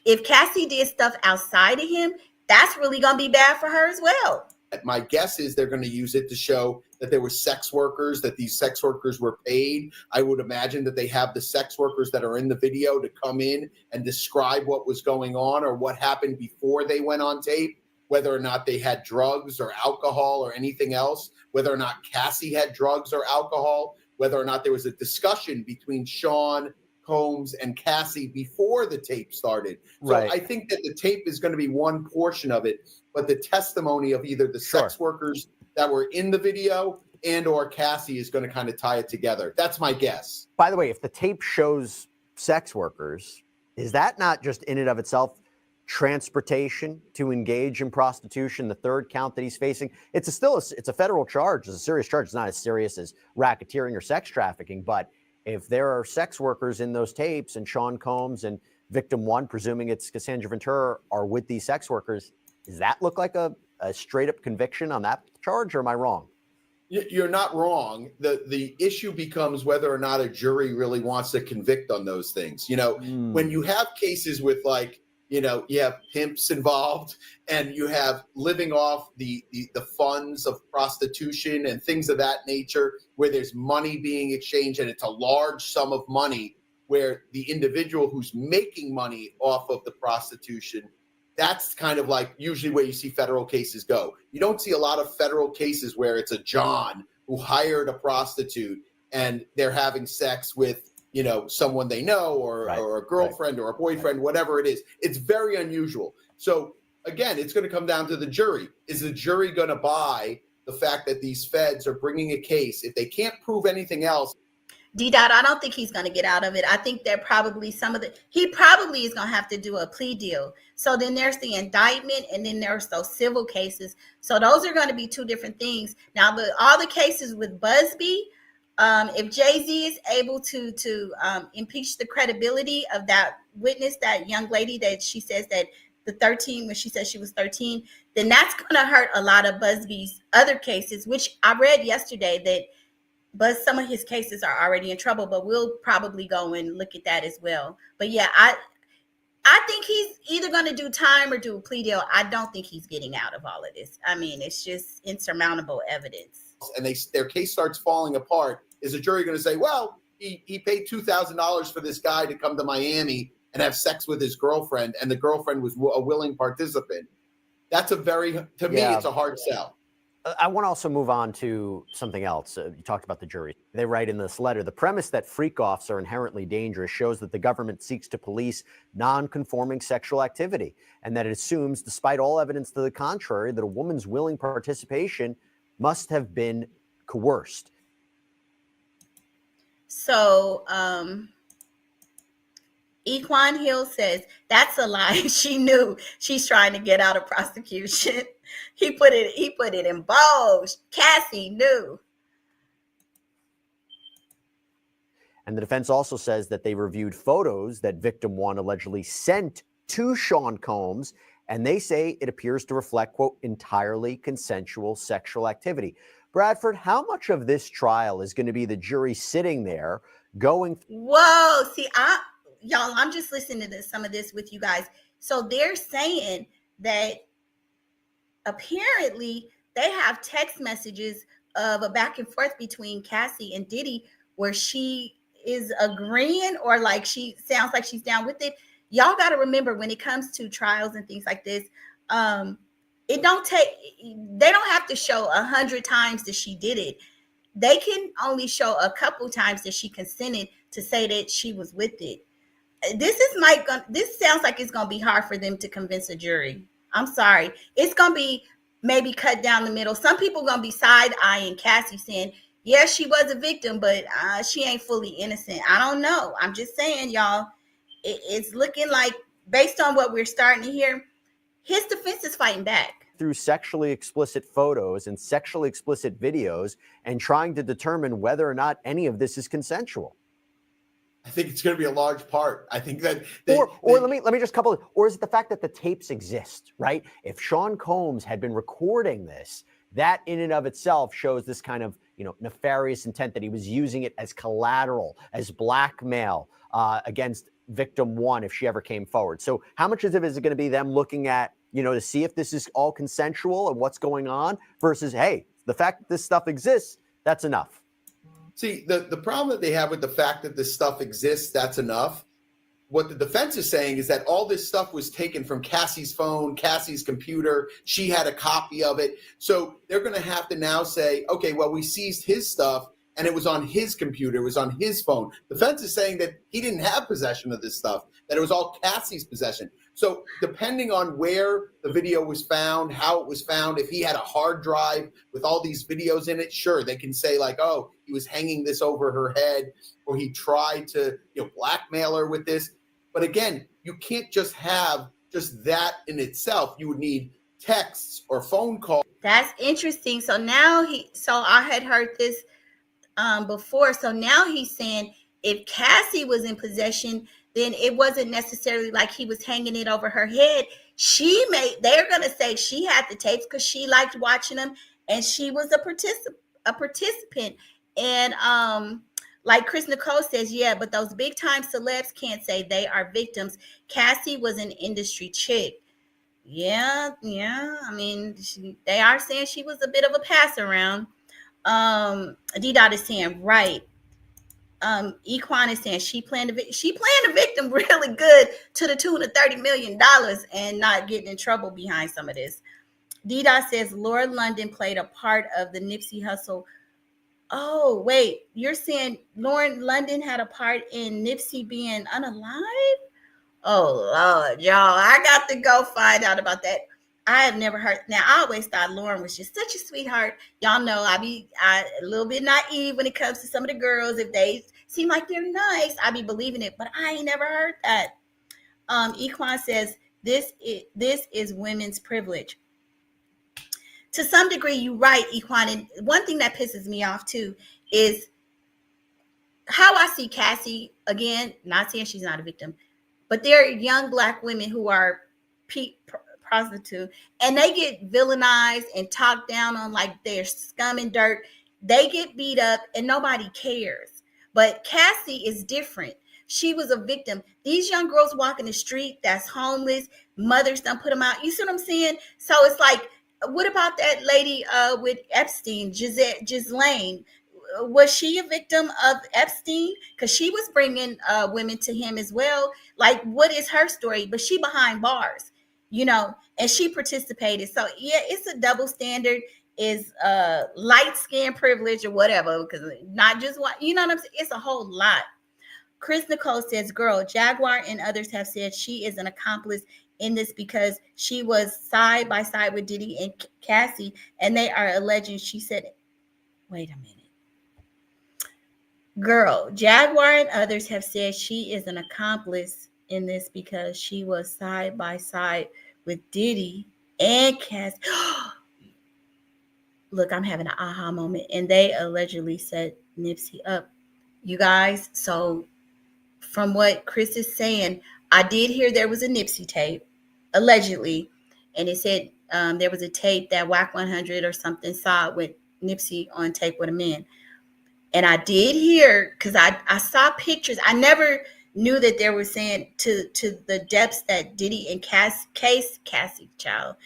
if Cassie did stuff outside of him, that's really going to be bad for her as well. My guess is they're going to use it to show that there were sex workers, that these sex workers were paid. I would imagine that they have the sex workers that are in the video to come in and describe what was going on or what happened before they went on tape, whether or not they had drugs or alcohol or anything else, whether or not Cassie had drugs or alcohol, whether or not there was a discussion between Sean Combs and Cassie before the tape started. So Right. I think that the tape is going to be one portion of it, but the testimony of either the sex workers that were in the video and or Cassie is going to kind of tie it together. That's my guess. By the way, if the tape shows sex workers, is that not just in and of itself transportation to engage in prostitution? The third count that he's facing, it's a federal charge. It's a serious charge. It's not as serious as racketeering or sex trafficking, but if there are sex workers in those tapes and Sean Combs and victim one, presuming it's Cassie Ventura, are with these sex workers, does that look like a straight up conviction on that charge, or am I wrong? You're not wrong. The issue becomes whether or not a jury really wants to convict on those things. You know, when you have cases with like, you know, you have pimps involved and you have living off the funds of prostitution and things of that nature, where there's money being exchanged and it's a large sum of money, where the individual who's making money off of the prostitution, that's kind of like usually where you see federal cases go. You don't see a lot of federal cases where it's a John who hired a prostitute and they're having sex with, you know, someone they know or a girlfriend or a boyfriend, whatever it is. It's very unusual. So again, it's going to come down to the jury. Is the jury going to buy the fact that these feds are bringing a case? If they can't prove anything else. D-Dot, I don't think he's going to get out of it. I think that probably he probably is going to have to do a plea deal. So then there's the indictment and then there's those civil cases. So those are going to be two different things. Now, all the cases with Busby, if Jay-Z is able to impeach the credibility of that witness, that young lady that she says that when she said she was 13, then that's going to hurt a lot of Busby's other cases, which I read yesterday that some of his cases are already in trouble, but we'll probably go and look at that as well. But yeah, I think he's either going to do time or do a plea deal. I don't think he's getting out of all of this. I mean, it's just insurmountable evidence. And their case starts falling apart. Is a jury going to say, well, he paid $2,000 for this guy to come to Miami and have sex with his girlfriend, and the girlfriend was a willing participant? That's to me, it's a hard sell. I want to also move on to something else. You talked about the jury. They write in this letter, the premise that freak-offs are inherently dangerous shows that the government seeks to police non-conforming sexual activity, and that it assumes, despite all evidence to the contrary, that a woman's willing participation must have been coerced. So, Equan Hill says, that's a lie. She knew she's trying to get out of prosecution. He put it in bold. Cassie knew. And the defense also says that they reviewed photos that victim one allegedly sent to Sean Combs, and they say it appears to reflect, quote, entirely consensual sexual activity. Bradford, how much of this trial is going to be the jury sitting there going? Whoa, see, I'm just listening to some of this with you guys. So they're saying that apparently they have text messages of a back and forth between Cassie and Diddy where she is agreeing or like she sounds like she's down with it. Y'all got to remember when it comes to trials and things like this, they don't have to show 100 times that she did it. They can only show a couple times that she consented to say that she was with it. This sounds like it's going to be hard for them to convince a jury. I'm sorry. It's going to be maybe cut down the middle. Some people are going to be side-eyeing Cassie saying, yeah, she was a victim, but she ain't fully innocent. I don't know. I'm just saying, y'all, it's looking like, based on what we're starting to hear, his defense is fighting back. Through sexually explicit photos and sexually explicit videos and trying to determine whether or not any of this is consensual. I think it's going to be a large part. I think that let me just couple it. Or is it the fact that the tapes exist, right? If Sean Combs had been recording this, that in and of itself shows this kind of, nefarious intent, that he was using it as collateral, as blackmail against victim one if she ever came forward. So how much of it is it going to be them looking at, to see if this is all consensual and what's going on versus, hey, the fact that this stuff exists, that's enough. See, the problem that they have with the fact that this stuff exists, that's enough. What the defense is saying is that all this stuff was taken from Cassie's phone, Cassie's computer. She had a copy of it. So they're going to have to now say, okay, well, we seized his stuff and it was on his computer. It was on his phone. The defense is saying that he didn't have possession of this stuff, that it was all Cassie's possession. So depending on where the video was found, how it was found, if he had a hard drive with all these videos in it, sure, they can say like, oh, he was hanging this over her head or he tried to blackmail her with this. But again, you can't just have just that in itself. You would need texts or phone calls. That's interesting. So now I had heard this before. So now he's saying if Cassie was in possession, then it wasn't necessarily like he was hanging it over her head. They're going to say she had the tapes because she liked watching them and she was a participant. And like Chris Nicole says, yeah, but those big time celebs can't say they are victims. Cassie was an industry chick. Yeah. I mean, they are saying she was a bit of a pass around. D-Dot is saying, right. Equan is saying she planned a victim really good to the tune of $30 million and not getting in trouble behind some of this. D-Dot says Lord London played a part of the Nipsey Hussle. Oh, wait, you're saying Lauren London had a part in Nipsey being unalive? Oh, Lord, y'all, I got to go find out about that. I have never heard. Now, I always thought Lauren was just such a sweetheart. Y'all know I a little bit naive when it comes to some of the girls. If they seem like they're nice, I be believing it, but I ain't never heard that. Equan says, this is women's privilege. To some degree, you're right, Equan. And one thing that pisses me off, too, is how I see Cassie, again, not saying she's not a victim, but there are young Black women who are prostitutes, and they get villainized and talked down on like they're scum and dirt. They get beat up, and nobody cares. But Cassie is different. She was a victim. These young girls walking the street that's homeless, mothers done put them out. You see what I'm saying? So it's like, what about that lady with Epstein, Ghislaine? Was she a victim of Epstein? Because she was bringing women to him as well. Like, what is her story? But she behind bars, and she participated. So, yeah, it's a double standard. Is light skin privilege or whatever, because not just what, what I'm saying? It's a whole lot. Chris Nicole says, girl, Jaguar and others have said she is an accomplice in this because she was side by side with Diddy and Cassie, and they are alleging she said, wait a minute. Girl, Jaguar and others have said she is an accomplice in this because she was side by side with Diddy and Cassie. Look, I'm having an aha moment. And they allegedly set Nipsey up. You guys, so from what Chris is saying, I did hear there was a Nipsey tape, allegedly. And it said there was a tape that Whack 100 or something saw with Nipsey on tape with a man. And I did hear, because I saw pictures. I never knew that they were saying to the depths that Diddy and Cassie child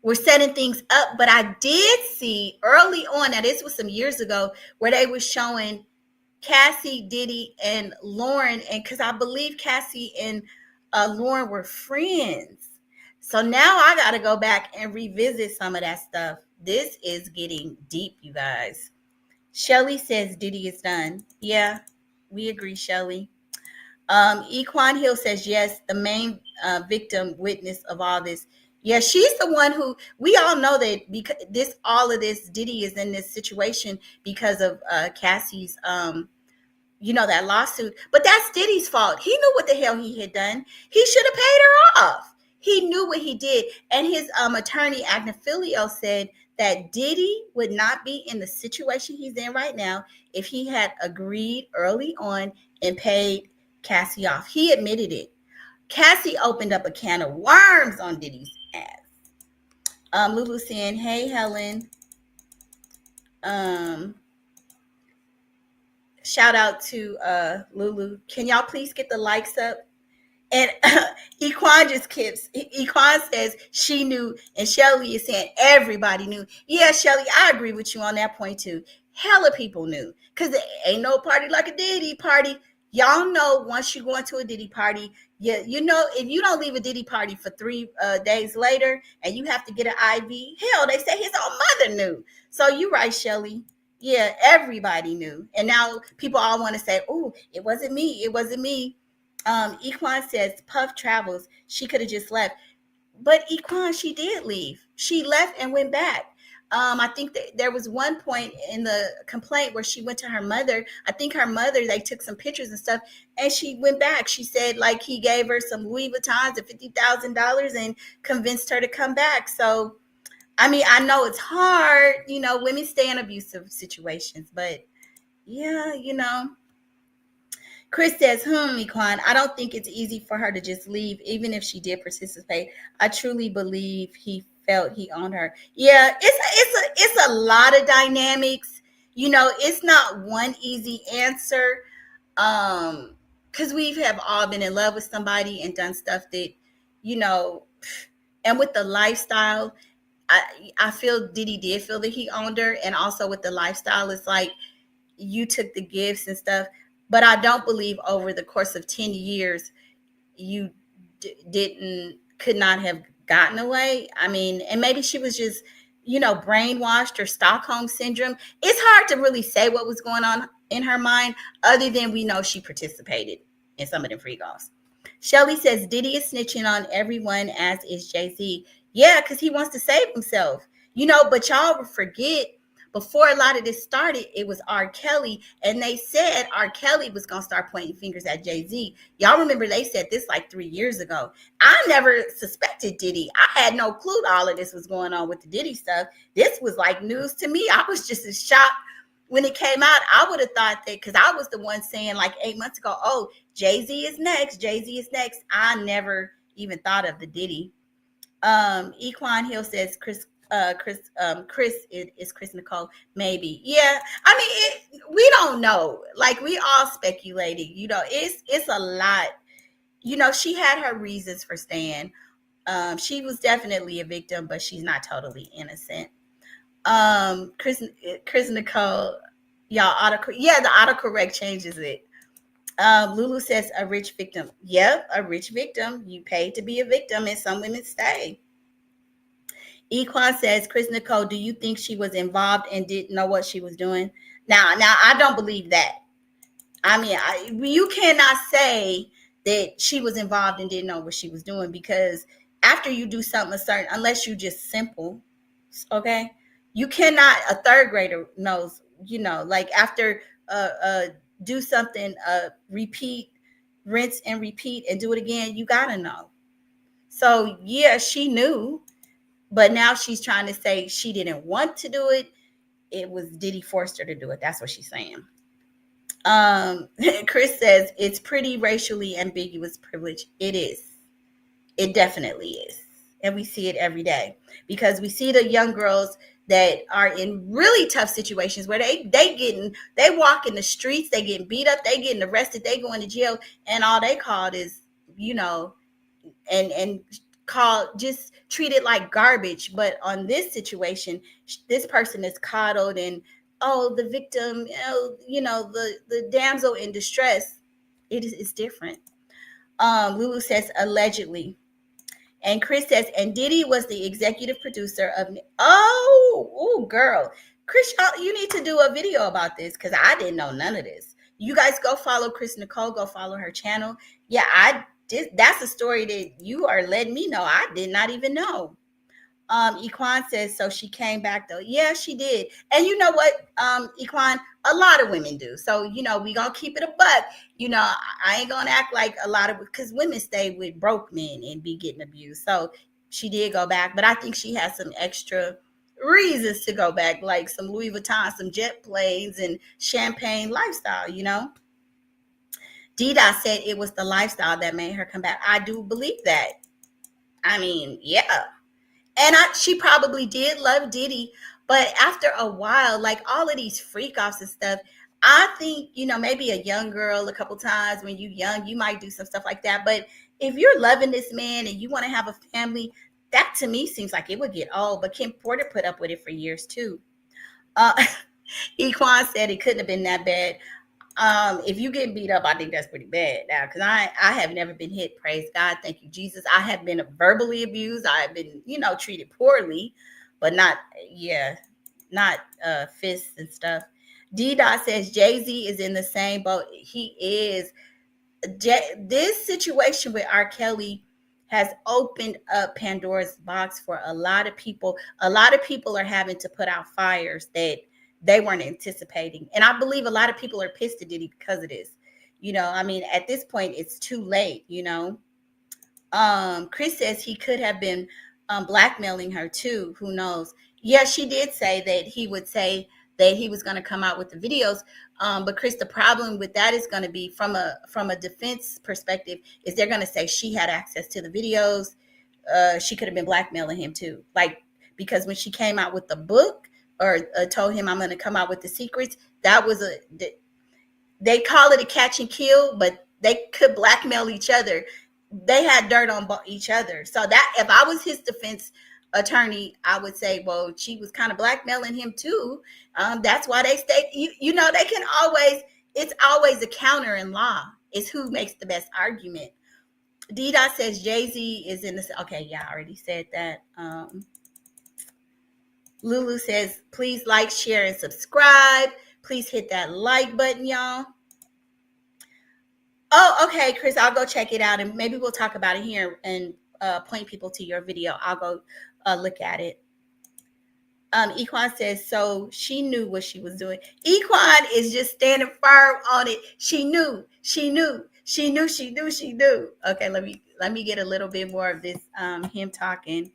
were setting things up. But I did see early on, now this was some years ago, where they were showing Cassie, Diddy, and Lauren. And because I believe Cassie and Lauren were friends. So now I got to go back and revisit some of that stuff. This is getting deep, you guys. Shelly says Diddy is done. Yeah, we agree, Shelly. Equan Hill says, yes, the main victim witness of all this. Yeah, she's the one who, we all know that because all of this, Diddy is in this situation because of Cassie's, that lawsuit. But that's Diddy's fault. He knew what the hell he had done. He should have paid her off. He knew what he did. And his attorney, Agnifilio, said that Diddy would not be in the situation he's in right now if he had agreed early on and paid Cassie off. He admitted it. Cassie opened up a can of worms on Diddy's ass. Lulu saying, hey, Helen. shout out to Lulu. Can y'all please get the likes up? And Equan just kips. Equan says she knew, and Shelly is saying everybody knew. Yeah, Shelly, I agree with you on that point too. Hella people knew, because there ain't no party like a Diddy party. Y'all know once you go into a Diddy party, you know, if you don't leave a Diddy party for 3 days later and you have to get an IV, hell, they say his own mother knew. So you're right, Shelly. Yeah, everybody knew. And now people all want to say, oh, it wasn't me. It wasn't me. Equan says Puff travels. She could have just left. But Equan, she did leave. She left and went back. I think that there was one point in the complaint where she went to her mother. I think her mother, they took some pictures and stuff, and she went back. She said, like, he gave her some Louis Vuittons at $50,000 and convinced her to come back. So, I mean, I know it's hard. You know, women stay in abusive situations. But, yeah, you know. Chris says, Equan, I don't think it's easy for her to just leave, even if she did participate. I truly believe he felt he owned her. Yeah, it's a lot of dynamics. You know, it's not one easy answer. Because we have all been in love with somebody and done stuff that, you know, and with the lifestyle, I feel Diddy did feel that he owned her. And also with the lifestyle, it's like you took the gifts and stuff. But I don't believe over the course of 10 years, you could not have gotten away. I mean, and maybe she was just, you know, brainwashed or Stockholm syndrome. It's hard to really say what was going on in her mind, other than we know she participated in some of them free golfs. Shelly says Diddy is snitching on everyone, as is Jay-Z. Yeah, because he wants to save himself. You know, but y'all forget, before a lot of this started, it was R. Kelly, and they said R. Kelly was going to start pointing fingers at Jay-Z. Y'all remember they said this like 3 years ago. I never suspected Diddy. I had no clue all of this was going on with the Diddy stuff. This was like news to me. I was just as shocked when it came out. I would have thought that, because I was the one saying like 8 months ago, oh, Jay-Z is next. Jay-Z is next. I never even thought of the Diddy. Equan Hill says Chris is Chris Nicole, maybe. Yeah, I mean, we don't know. Like, we all speculating. You know, it's a lot. You know, she had her reasons for staying. She was definitely a victim, but she's not totally innocent. Chris Nicole, y'all the autocorrect changes it. Lulu says a rich victim. Yep, a rich victim. You pay to be a victim, and some women stay. Equan says, Chris Nicole, do you think she was involved and didn't know what she was doing? Now, I don't believe that. I mean, you cannot say that she was involved and didn't know what she was doing, because after you do something unless you just simple, okay? You cannot, a third grader knows, you know, like after do something, repeat, rinse and repeat and do it again, you gotta know. So yeah, she knew. But now she's trying to say she didn't want to do it. It was Diddy forced her to do it. That's what she's saying. Chris says it's pretty racially ambiguous privilege. It is. It definitely is. And we see it every day, because we see the young girls that are in really tough situations where they walk in the streets, they getting beat up, they getting arrested, they going to jail, and all they called is, you know, and just treated like garbage. But on this situation, this person is coddled and, oh, the victim, you know, the damsel in distress. It's different. Lulu says allegedly. And Chris says, and Diddy was the executive producer of, girl. Chris, you need to do a video about this, because I didn't know none of this. You guys go follow Chris Nicole, go follow her channel. Yeah, that's a story that you are letting me know. I did not even know. Equan says, so she came back though. Yeah, she did. And you know what, Equan, a lot of women do. So, you know, we gonna keep it a buck. You know, I ain't gonna act like a lot of, because women stay with broke men and be getting abused. So she did go back, but I think she has some extra reasons to go back, like some Louis Vuitton, some jet planes, and champagne lifestyle, you know. Dida said it was the lifestyle that made her come back. I do believe that. I mean, yeah. And she probably did love Diddy, but after a while, like all of these freak offs and stuff, I think, maybe a young girl a couple times when you're young, you might do some stuff like that. But if you're loving this man and you want to have a family, that to me seems like it would get old. But Kim Porter put up with it for years too. Equan said it couldn't have been that bad. If you get beat up, I think that's pretty bad now, because I have never been hit. Praise God. Thank you, Jesus. I have been verbally abused. I have been, treated poorly, but not fists and stuff. D-Dot says Jay-Z is in the same boat. He is. This situation with R. Kelly has opened up Pandora's box for a lot of people. A lot of people are having to put out fires that they weren't anticipating. And I believe a lot of people are pissed at Diddy because of this. At this point, it's too late, Chris says he could have been blackmailing her too. Who knows? Yeah, she did say that he would say that he was going to come out with the videos. But Chris, the problem with that is going to be from a defense perspective, is they're going to say she had access to the videos. She could have been blackmailing him too. Because when she came out with the book, or told him I'm going to come out with the secrets, that was they call it a catch and kill, but they could blackmail each other. They had dirt on each other. So that if I was his defense attorney, I would say, well, she was kind of blackmailing him too. That's why they stay, they can always, it's always a counter in law. It's who makes the best argument. D-Dot says Jay-Z is in the, okay, yeah, I already said that. Lulu says, please like, share, and subscribe. Please hit that like button, y'all. Oh, okay, Chris, I'll go check it out, and maybe we'll talk about it here and point people to your video. I'll go look at it. Equan says, so she knew what she was doing. Equan is just standing firm on it. She knew. Okay, let me get a little bit more of this, him talking.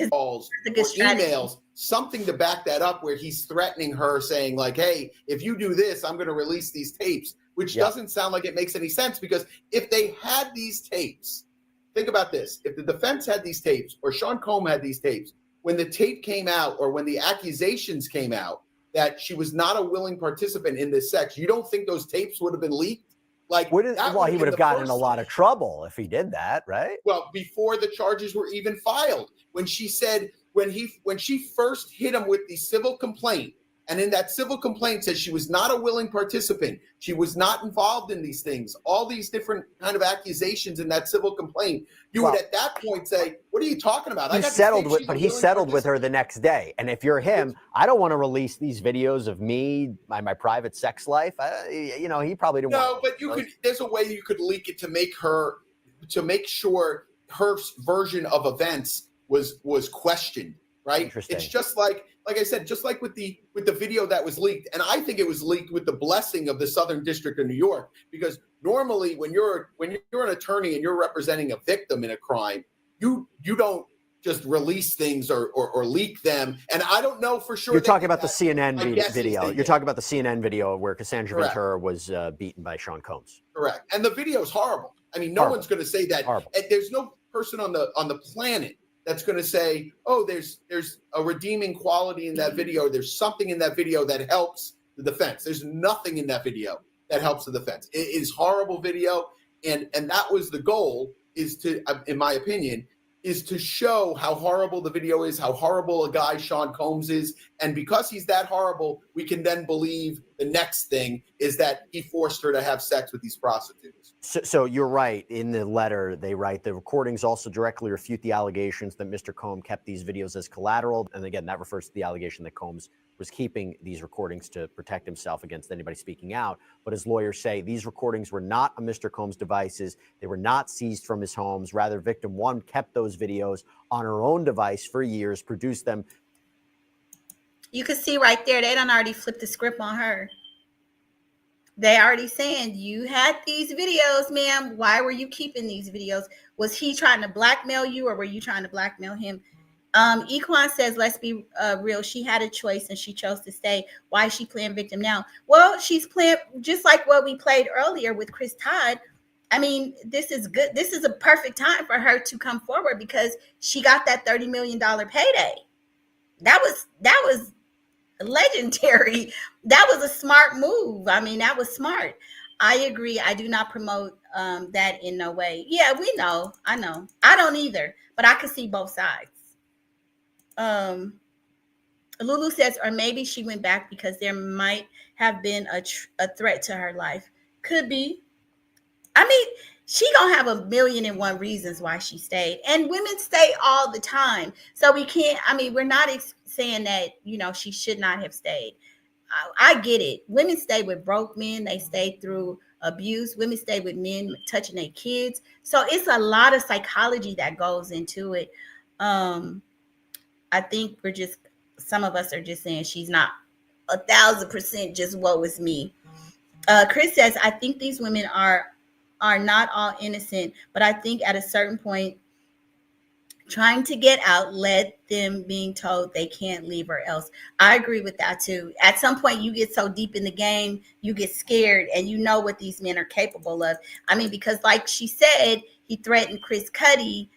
Calls or emails, something to back that up, where he's threatening her, saying like, hey, if you do this, I'm going to release these tapes, which doesn't sound like it makes any sense, because if they had these tapes, think about this, if the defense had these tapes, or Sean Combs had these tapes, when the tape came out, or when the accusations came out that she was not a willing participant in this sex, you don't think those tapes would have been leaked? He would have gotten in a lot of trouble if he did that, right? Well, before the charges were even filed, when she said, when she first hit him with the civil complaint, and in that civil complaint said she was not a willing participant, she was not involved in these things, all these different kind of accusations in that civil complaint, you would at that point say, what are you talking about? He settled with her the next day. And if you're him, I don't want to release these videos of me, my private sex life. He probably didn't want to. No, but there's a way you could leak it to make sure her version of events was questioned, right? It's just like I said, just like with the video that was leaked, and I think it was leaked with the blessing of the Southern District of New York, because normally when you're an attorney and you're representing a victim in a crime, you don't just release things or leak them. And I don't know for sure. You're talking about the CNN video. You're talking about the CNN video where Cassie Ventura was beaten by Sean Combs. Correct. And the video is horrible. I mean, no one's going to say that. Horrible. And there's no person on the planet that's going to say, oh, there's a redeeming quality in that video. There's something in that video that helps the defense. There's nothing in that video that helps the defense. It is horrible video. And that was the goal, is to, in my opinion, is to show how horrible the video is, how horrible a guy Sean Combs is. And because he's that horrible, we can then believe the next thing is that he forced her to have sex with these prostitutes. So you're right. In the letter, they write, the recordings also directly refute the allegations that Mr. Combs kept these videos as collateral. And again, that refers to the allegation that Combs was keeping these recordings to protect himself against anybody speaking out. But as lawyers say, these recordings were not on Mr. Combs' devices. They were not seized from his homes. Rather, victim one kept those videos on her own device for years, produced them. You can see right there, they done already flipped the script on her. They already saying, you had these videos, ma'am. Why were you keeping these videos? Was he trying to blackmail you, or were you trying to blackmail him? Equan says, let's be real. She had a choice and she chose to stay. Why is she playing victim now? Well, she's playing just like what we played earlier with Chris Todd. I mean, this is good. This is a perfect time for her to come forward because she got that $30 million payday. That was legendary. That was a smart move. I mean, that was smart. I agree. I do not promote that in no way. Yeah, we know. I know. I don't either, but I can see both sides. Um, Lulu says, or maybe she went back because there might have been a threat to her life. Could be. I mean, she gonna have 1,000,001 reasons why she stayed, and women stay all the time. So we can't. I mean, we're not saying that she should not have stayed. I get it. Women stay with broke men. They stay through abuse. Women stay with men touching their kids. So it's a lot of psychology that goes into it. I think some of us are just saying she's not 1,000% just woe is me. Chris says, I think these women are not all innocent, but I think at a certain point, trying to get out led them being told they can't leave or else. I agree with that too. At some point, you get so deep in the game, you get scared, and you know what these men are capable of. I mean, because like she said, he threatened Chris Cuddy,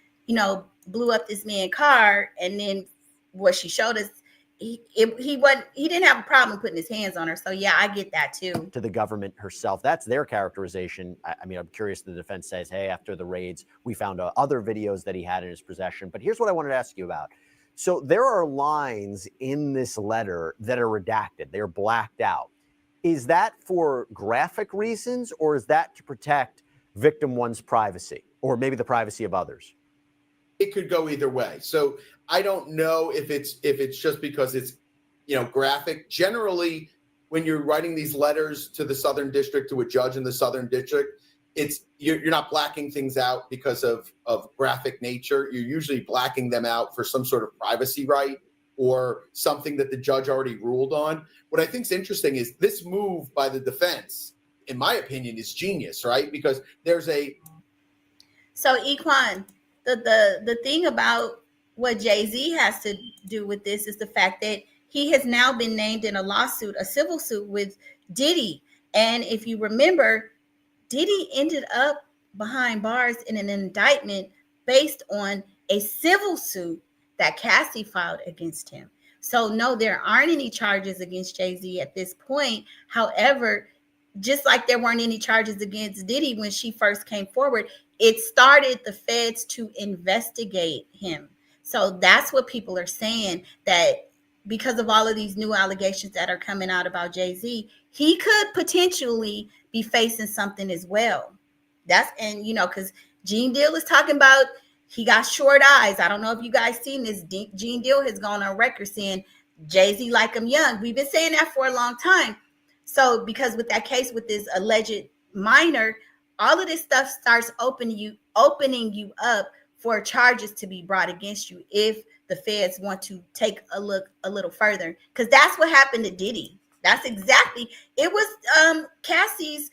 blew up this man's car, and then what she showed us, he didn't have a problem putting his hands on her. So yeah, I get that too. To the government herself, that's their characterization. I mean, I'm curious. The defense says, hey, after the raids, we found other videos that he had in his possession. But here's what I wanted to ask you about. So there are lines in this letter that are redacted. They're blacked out. Is that for graphic reasons, or is that to protect victim one's privacy, or maybe the privacy of others? It could go either way. So I don't know if it's just because it's graphic. Generally, when you're writing these letters to the Southern District, to a judge in the Southern District, you're not blacking things out because of graphic nature. You're usually blacking them out for some sort of privacy right or something that the judge already ruled on. What I think is interesting is this move by the defense, in my opinion, is genius, right? Because there's So Equan, the thing about what Jay-Z has to do with this is the fact that he has now been named in a lawsuit, a civil suit with Diddy. And if you remember, Diddy ended up behind bars in an indictment based on a civil suit that Cassie filed against him. So no, there aren't any charges against Jay-Z at this point. However, just like there weren't any charges against Diddy when she first came forward, it started the feds to investigate him. So that's what people are saying, that because of all of these new allegations that are coming out about Jay-Z, he could potentially be facing something as well. Because Gene Deal is talking about he got short eyes. I don't know if you guys seen this. Gene Deal has gone on record saying Jay-Z like him young. We've been saying that for a long time. So because with that case with this alleged minor, all of this stuff starts opening you up for charges to be brought against you if the feds want to take a look a little further. Because that's what happened to Diddy. That's exactly. It was Cassie's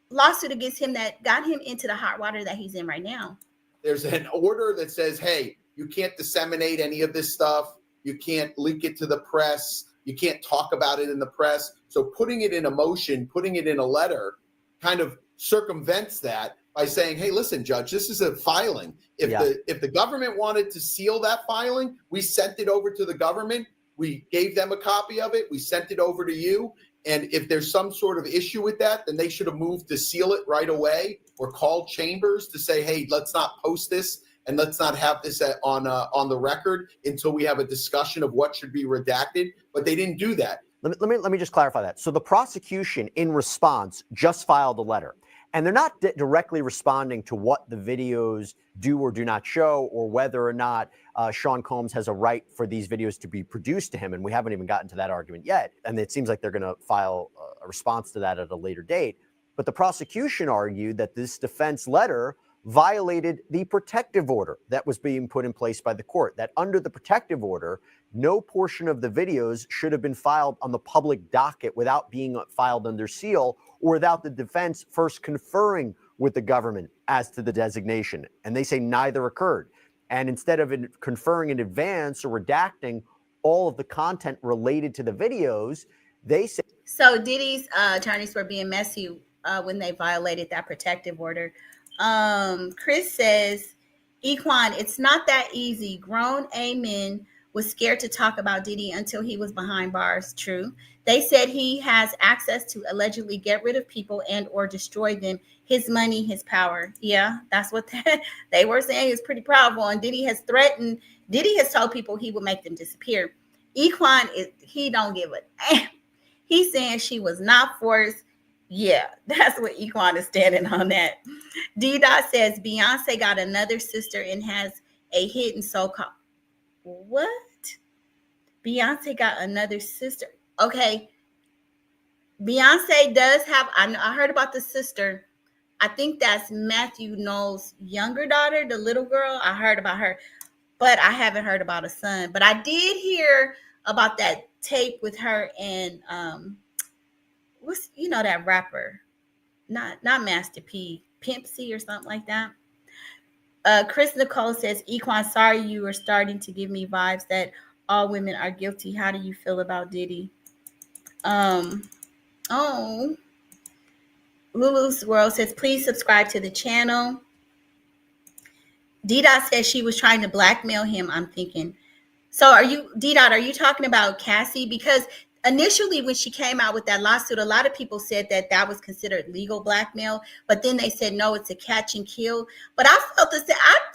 lawsuit against him that got him into the hot water that he's in right now. There's an order that says, hey, you can't disseminate any of this stuff. You can't leak it to the press. You can't talk about it in the press. So putting it in a motion, putting it in a letter kind of circumvents that by saying, hey, listen, judge, this is a filing. If the government wanted to seal that filing, we sent it over to the government. We gave them a copy of it. We sent it over to you. And if there's some sort of issue with that, then they should have moved to seal it right away or called Chambers to say, hey, let's not post this and let's not have this on the record until we have a discussion of what should be redacted. But they didn't do that. Let me just clarify that. So the prosecution, in response, just filed a letter. And they're not directly responding to what the videos do or do not show, or whether or not Sean Combs has a right for these videos to be produced to him. And we haven't even gotten to that argument yet. And it seems like they're going to file a response to that at a later date. But the prosecution argued that this defense letter violated the protective order that was being put in place by the court, that under the protective order, no portion of the videos should have been filed on the public docket without being filed under seal, or without the defense first conferring with the government as to the designation. And they say neither occurred. And instead of conferring in advance or redacting all of the content related to the videos, they say. So Diddy's attorneys were being messy when they violated that protective order. Chris says, Equan, it's not that easy. Grown men was scared to talk about Diddy until he was behind bars. True. They said he has access to allegedly get rid of people and or destroy them. His money, his power. Yeah, that's what they were saying. Is pretty powerful. And Diddy has told people he would make them disappear. Equan he don't give a damn. He's saying she was not forced. Yeah, that's what Equan is standing on that. D-Dot says Beyonce got another sister and has a hidden so-called. What? Beyonce got another sister. Okay. Beyonce does have, I heard about the sister. I think that's Matthew Knowles' younger daughter, the little girl. I heard about her, but I haven't heard about a son. But I did hear about that tape with her and what's that rapper, not Master P, Pimp C or something like that. Chris Nicole says, Equan, sorry, you are starting to give me vibes that all women are guilty. How do you feel about Diddy? Lulu's World says, please subscribe to the channel. D-Dot says she was trying to blackmail him, I'm thinking. So D-Dot, are you talking about Cassie? Because initially when she came out with that lawsuit, a lot of people said that was considered legal blackmail, but then they said, no, it's a catch and kill. But I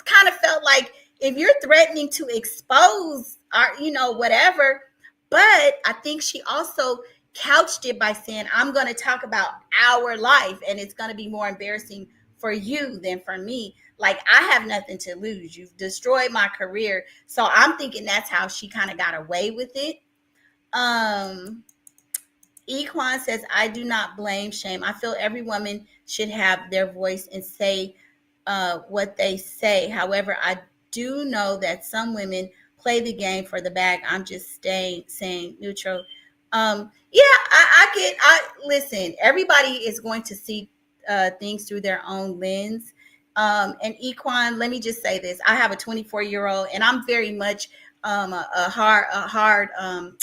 kind of felt like if you're threatening to expose or, whatever, but I think she also couched it by saying, I'm going to talk about our life and it's going to be more embarrassing for you than for me. Like, I have nothing to lose. You've destroyed my career. So I'm thinking that's how she kind of got away with it. Equan says, I do not blame shame. I feel every woman should have their voice and say what they say. However, I do know that some women play the game for the bag. I'm just saying neutral. Listen, everybody is going to see things through their own lens. And Equan, let me just say this. I have a 24-year-old and I'm very much a hard,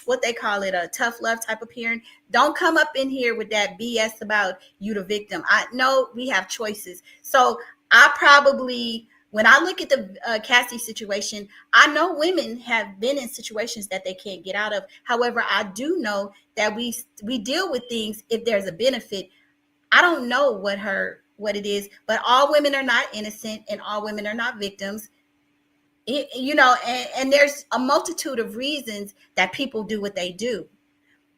what they call it, a tough love type of parent. Don't come up in here with that BS about you the victim. I know we have choices. So I probably, when I look at the Cassie situation, I know women have been in situations that they can't get out of. However, I do know that we deal with things if there's a benefit. I don't know what it is, but all women are not innocent and all women are not victims. And there's a multitude of reasons that people do what they do.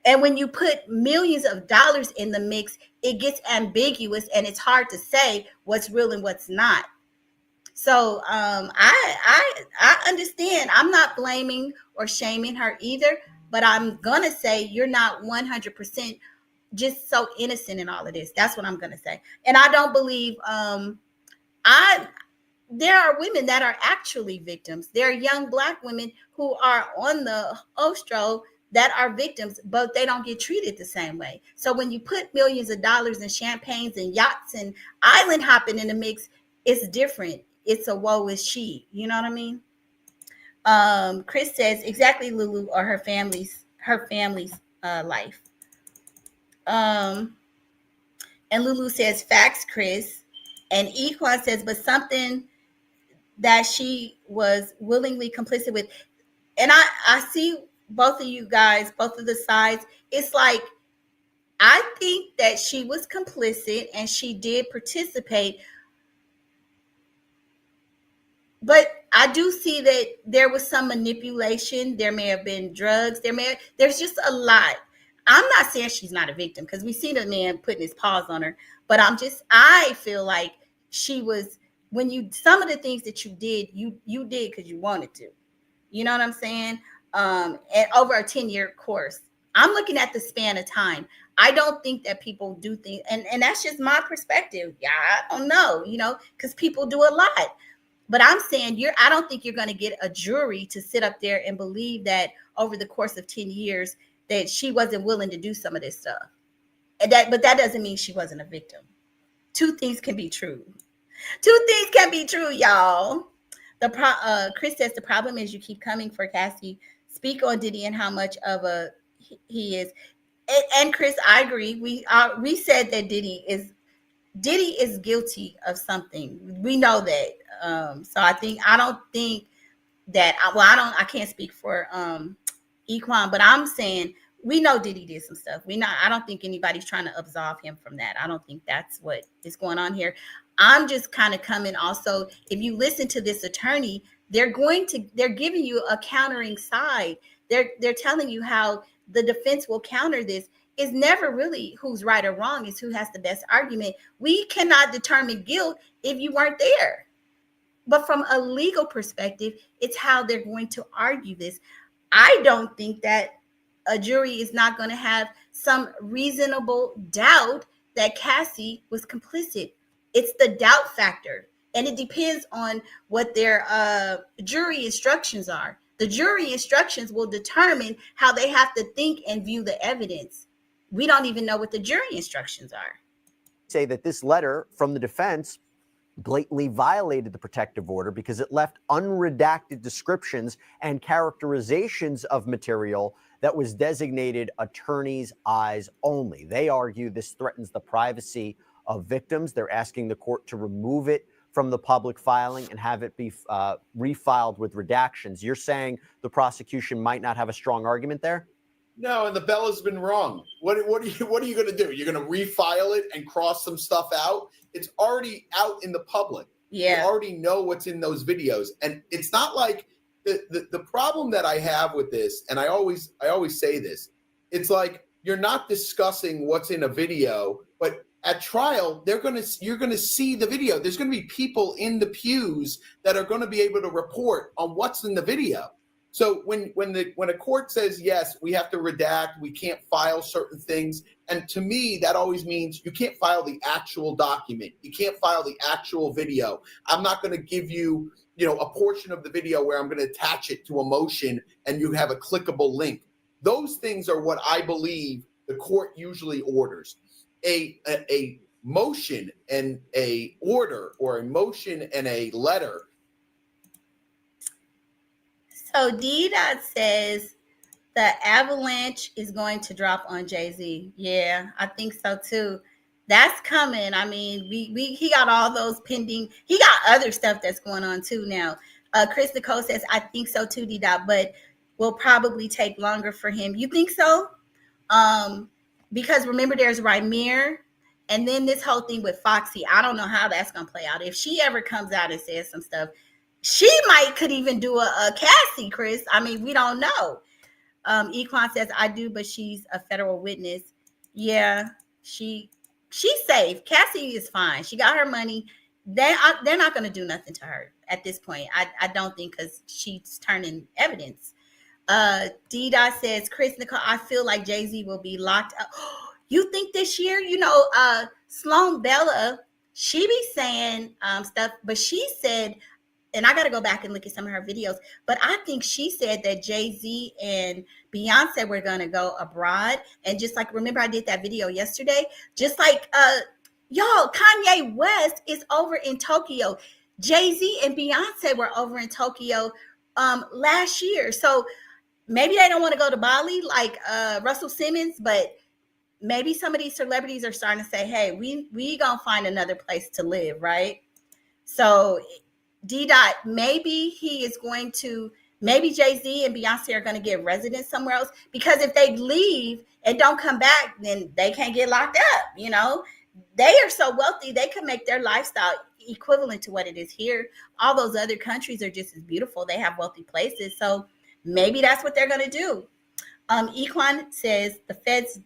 And when you put millions of dollars in the mix, it gets ambiguous and it's hard to say what's real and what's not. So I understand. I'm not blaming or shaming her either, but I'm going to say you're not 100% just so innocent in all of this. That's what I'm going to say. And I don't believe there are women that are actually victims. There are young Black women who are on the Ostro that are victims, but they don't get treated the same way. So when you put millions of dollars in champagnes and yachts and island hopping in the mix, it's different. It's a woe is she. You know what I mean? Chris says, exactly, Lulu, or her family's life. And Lulu says, facts, Chris. And Equan says, but something that she was willingly complicit with. And I see both of you guys, both of the sides. It's like, I think that she was complicit and she did participate. But I do see that there was some manipulation. There may have been drugs. There's just a lot. I'm not saying she's not a victim because we see the man putting his paws on her. But I feel like she was, some of the things that you did because you wanted to. You know what I'm saying? And over a 10-year course. I'm looking at the span of time. I don't think that people do things, and that's just my perspective. Yeah, I don't know, because people do a lot. But I'm saying I don't think you're going to get a jury to sit up there and believe that over the course of 10 years that she wasn't willing to do some of this stuff. But that doesn't mean she wasn't a victim. Two things can be true. Y'all. Chris says the problem is you keep coming for Cassie. Speak on Diddy and how much of a he is. And Chris, I agree. We said that Diddy is guilty of something. We know that. So I don't think that I can't speak for Equan, but I'm saying we know Diddy did some stuff. I don't think anybody's trying to absolve him from that. I don't think that's what is going on here. I'm just kind of coming also, if you listen to this attorney, they're giving you a countering side. They're telling you how the defense will counter this. It's never really who's right or wrong, it's who has the best argument. We cannot determine guilt if you weren't there. But from a legal perspective, it's how they're going to argue this. I don't think that a jury is not going to have some reasonable doubt that Cassie was complicit. It's the doubt factor. And it depends on what their jury instructions are. The jury instructions will determine how they have to think and view the evidence. We don't even know what the jury instructions are. Say that this letter from the defense blatantly violated the protective order because it left unredacted descriptions and characterizations of material that was designated attorney's eyes only. They argue this threatens the privacy of victims. They're asking the court to remove it from the public filing and have it be refiled with redactions. You're saying the prosecution might not have a strong argument there? No, and the bell has been wrong. What are you going to do? You're going to refile it and cross some stuff out? It's already out in the public. Yeah. You already know what's in those videos. And it's not like the problem that I have with this, and I always say this, it's like you're not discussing what's in a video, but at trial, you're going to see the video. There's going to be people in the pews that are going to be able to report on what's in the video. So when a court says, yes, we have to redact, we can't file certain things, and to me, that always means you can't file the actual document. You can't file the actual video. I'm not going to give you, a portion of the video where I'm going to attach it to a motion and you have a clickable link. Those things are what I believe the court usually orders. A motion and a order, or a motion and a letter. So D-Dot says the avalanche is going to drop on Jay-Z. Yeah, I think so too. That's coming. I mean, he got all those pending. He got other stuff that's going on too now. Chris Nicole says, I think so too, D-Dot, but will probably take longer for him. You think so? Because remember, there's Rymir, and then this whole thing with Foxy. I don't know how that's going to play out. If she ever comes out and says some stuff, she could even do a Cassie, Chris. I mean, we don't know. Equan says, I do, but she's a federal witness. Yeah, she's safe. Cassie is fine. She got her money. They're not going to do nothing to her at this point. I don't think, because she's turning evidence. D-Dot says, Chris Nicole, I feel like Jay-Z will be locked up. You think this year? Sloan Bella, she be saying stuff, but she said, and I got to go back and look at some of her videos, but I think she said that Jay-Z and Beyonce were going to go abroad. And just like, remember I did that video yesterday? Just like, y'all, Kanye West is over in Tokyo. Jay-Z and Beyonce were over in Tokyo last year. So maybe they don't want to go to Bali like Russell Simmons, but maybe some of these celebrities are starting to say, hey, we going to find another place to live, right? So D-Dot, maybe maybe Jay-Z and Beyonce are going to get residence somewhere else, because if they leave and don't come back, then they can't get locked up. They are so wealthy, they can make their lifestyle equivalent to what it is here. All those other countries are just as beautiful. They have wealthy places. So maybe that's what they're going to do. Equan says the feds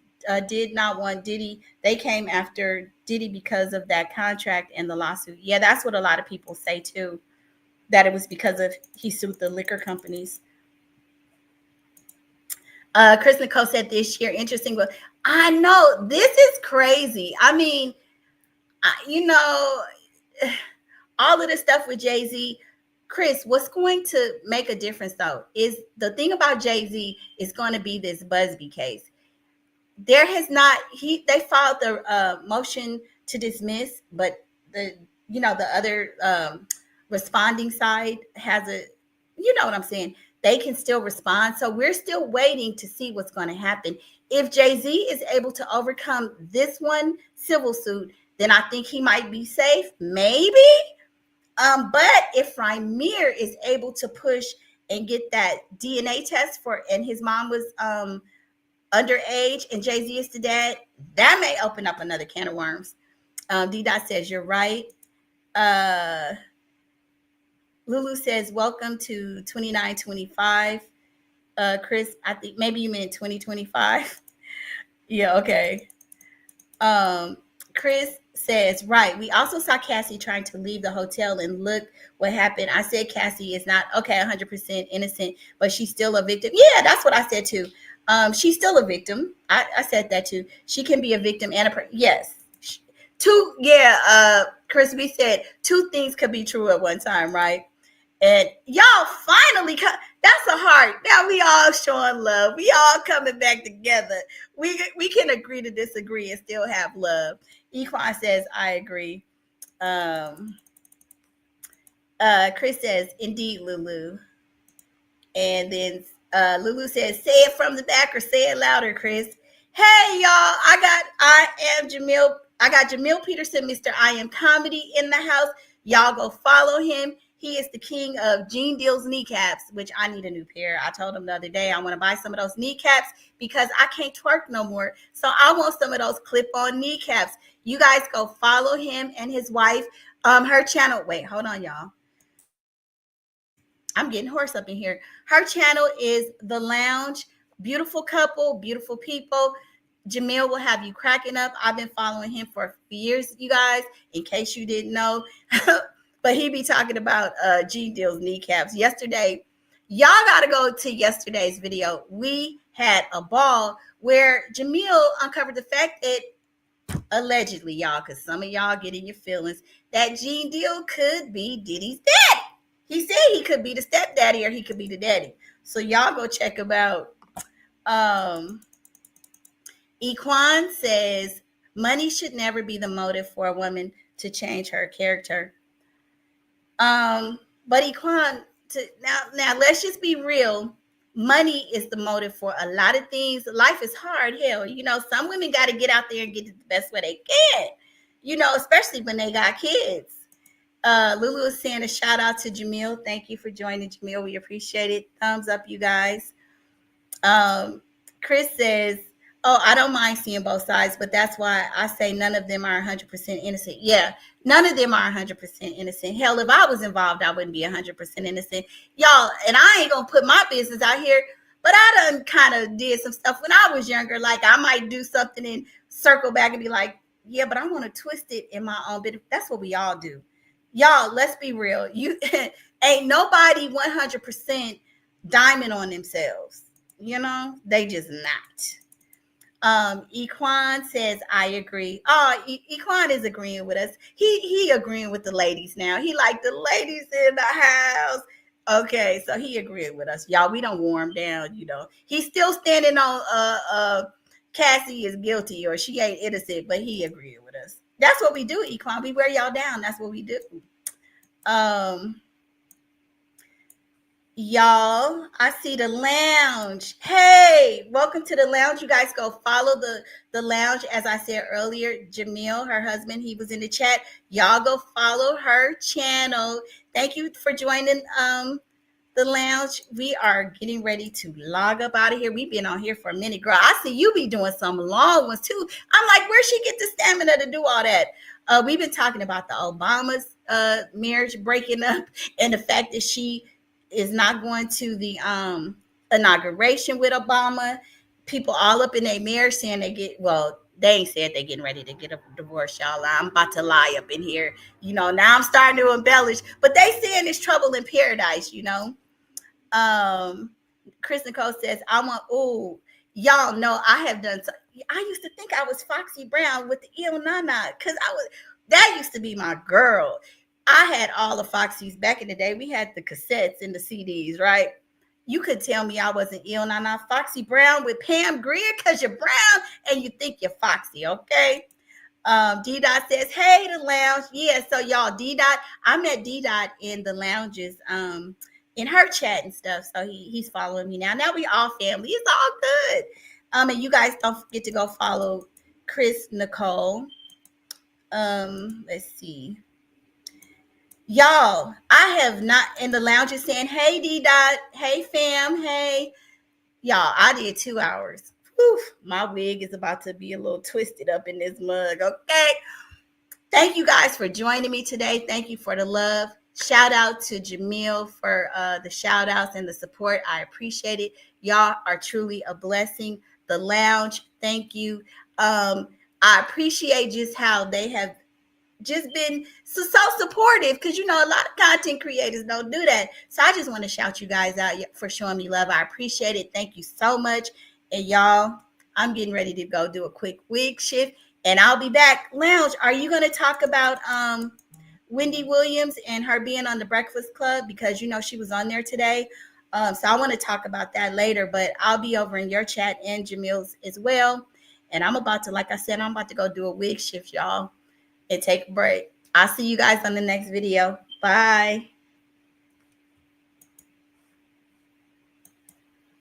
did not want Diddy. They came after Diddy because of that contract and the lawsuit. Yeah, that's what a lot of people say too, that it was because of he sued the liquor companies. Chris Nicole said this year, interesting. But I know this is crazy. I mean, all of the stuff with Jay-Z. Chris, what's going to make a difference though is the thing about Jay-Z is going to be this Busby case. There has not, they filed the motion to dismiss, but the other responding side has what I'm saying? They can still respond. So we're still waiting to see what's going to happen. If Jay-Z is able to overcome this one civil suit, then I think he might be safe, maybe. But if Rymir is able to push and get that DNA test and his mom was underage and Jay-Z is the dad, that may open up another can of worms. D-Dot says, you're right. Lulu says, welcome to 2925. Chris, I think maybe you meant 2025. Yeah, okay. Chris says, right. We also saw Cassie trying to leave the hotel and look what happened. I said Cassie is not, 100% innocent, but she's still a victim. Yeah, that's what I said too. She's still a victim. I said that too. She can be a victim and yes. Chris, we said two things could be true at one time, right? And y'all finally that's a heart. Now we all showing love. We all coming back together. We can agree to disagree and still have love. Equan says, I agree. Chris says, indeed, Lulu. And then Lulu says, say it from the back or say it louder, Chris. Hey, y'all. I got Jamil Peterson, Mr. I Am Comedy in the house. Y'all go follow him. He is the king of Gene Deal's kneecaps, which I need a new pair. I told him the other day I want to buy some of those kneecaps because I can't twerk no more. So I want some of those clip-on kneecaps. You guys go follow him and his wife. Her channel. Wait, hold on, y'all. I'm getting hoarse up in here. Her channel is The Lounge. Beautiful couple, beautiful people. Jamil will have you cracking up. I've been following him for years, you guys, in case you didn't know. But he be talking about Gene Deal's kneecaps. Yesterday, y'all got to go to yesterday's video. We had a ball where Jamil uncovered the fact that allegedly, y'all, because some of y'all get in your feelings, that Gene Deal could be Diddy's daddy. He said he could be the stepdaddy or he could be the daddy. So y'all go check him out. Equan says, money should never be the motive for a woman to change her character. But Equan, now let's just be real. Money is the motive for a lot of things. Life is hard. Hell, some women got to get out there and get it the best way they can, especially when they got kids. Lulu is saying a shout out to Jamil. Thank you for joining, Jamil. We appreciate it. Thumbs up, you guys. Chris says, oh, I don't mind seeing both sides, but that's why I say none of them are 100% innocent. Yeah, none of them are 100% innocent. Hell, if I was involved, I wouldn't be 100% innocent. Y'all, and I ain't going to put my business out here, but I done kind of did some stuff when I was younger. Like I might do something and circle back and be like, yeah, but I want to twist it in my own bit. That's what we all do. Y'all, let's be real. You ain't nobody 100% diamond on themselves. They just not. Equan says, I agree. Oh, Equan is agreeing with us. He agreeing with the ladies now. He like the ladies in the house. Okay, so he agreed with us. Y'all, we don't warm down, He's still standing on Cassie is guilty or she ain't innocent, but he agreed with us. That's what we do, Equan. We wear y'all down. That's what we do. Y'all, I see the lounge. Hey, welcome to the lounge. You guys go follow the lounge. As I said earlier, Jamil, her husband, he was in the chat. Y'all go follow her channel. Thank you for joining the lounge. We are getting ready to log up out of here. We've been on here for a minute, girl. I see you be doing some long ones too. I'm like, where'd she get the stamina to do all that? We've been talking about the Obama's marriage breaking up and the fact that she is not going to the inauguration with Obama. People all up in their marriage saying they ain't said they getting ready to get a divorce, y'all. I'm about to lie up in here. Now I'm starting to embellish, but they saying it's trouble in paradise, Chris Nicole says, y'all know I have done. I used to think I was Foxy Brown with the Il Nana because that used to be my girl. I had all the Foxys back in the day. We had the cassettes and the CDs, right? You could tell me I wasn't ill. Now Foxy Brown with Pam Grier because you're brown and you think you're Foxy, okay? D-Dot says, hey, the lounge. Yeah, so y'all, D-Dot, I met D-Dot in the lounges in her chat and stuff. So he's following me now. Now we all family. It's all good. And you guys don't forget to go follow Chris Nicole. Let's see. Y'all, I have not in the lounge is saying, hey D-Dot, hey fam, hey. Y'all, I did 2 hours. Whew, my wig is about to be a little twisted up in this mug, okay? Thank you guys for joining me today. Thank you for the love. Shout out to Jamil for the shout outs and the support. I appreciate it. Y'all are truly a blessing. The lounge, thank you. I appreciate just how they have just been so supportive, because you know a lot of content creators don't do that. So I just want to shout you guys out for showing me love. I appreciate it. Thank you so much. And y'all, I'm getting ready to go do a quick wig shift, and I'll be back. Lounge, are you going to talk about Wendy Williams and her being on the Breakfast Club, because you know she was on there today? So I want to talk about that later, but I'll be over in your chat and Jamil's as well. And I'm about to, like I said, I'm about to go do a wig shift, y'all, and take a break. I'll see you guys on the next video. Bye.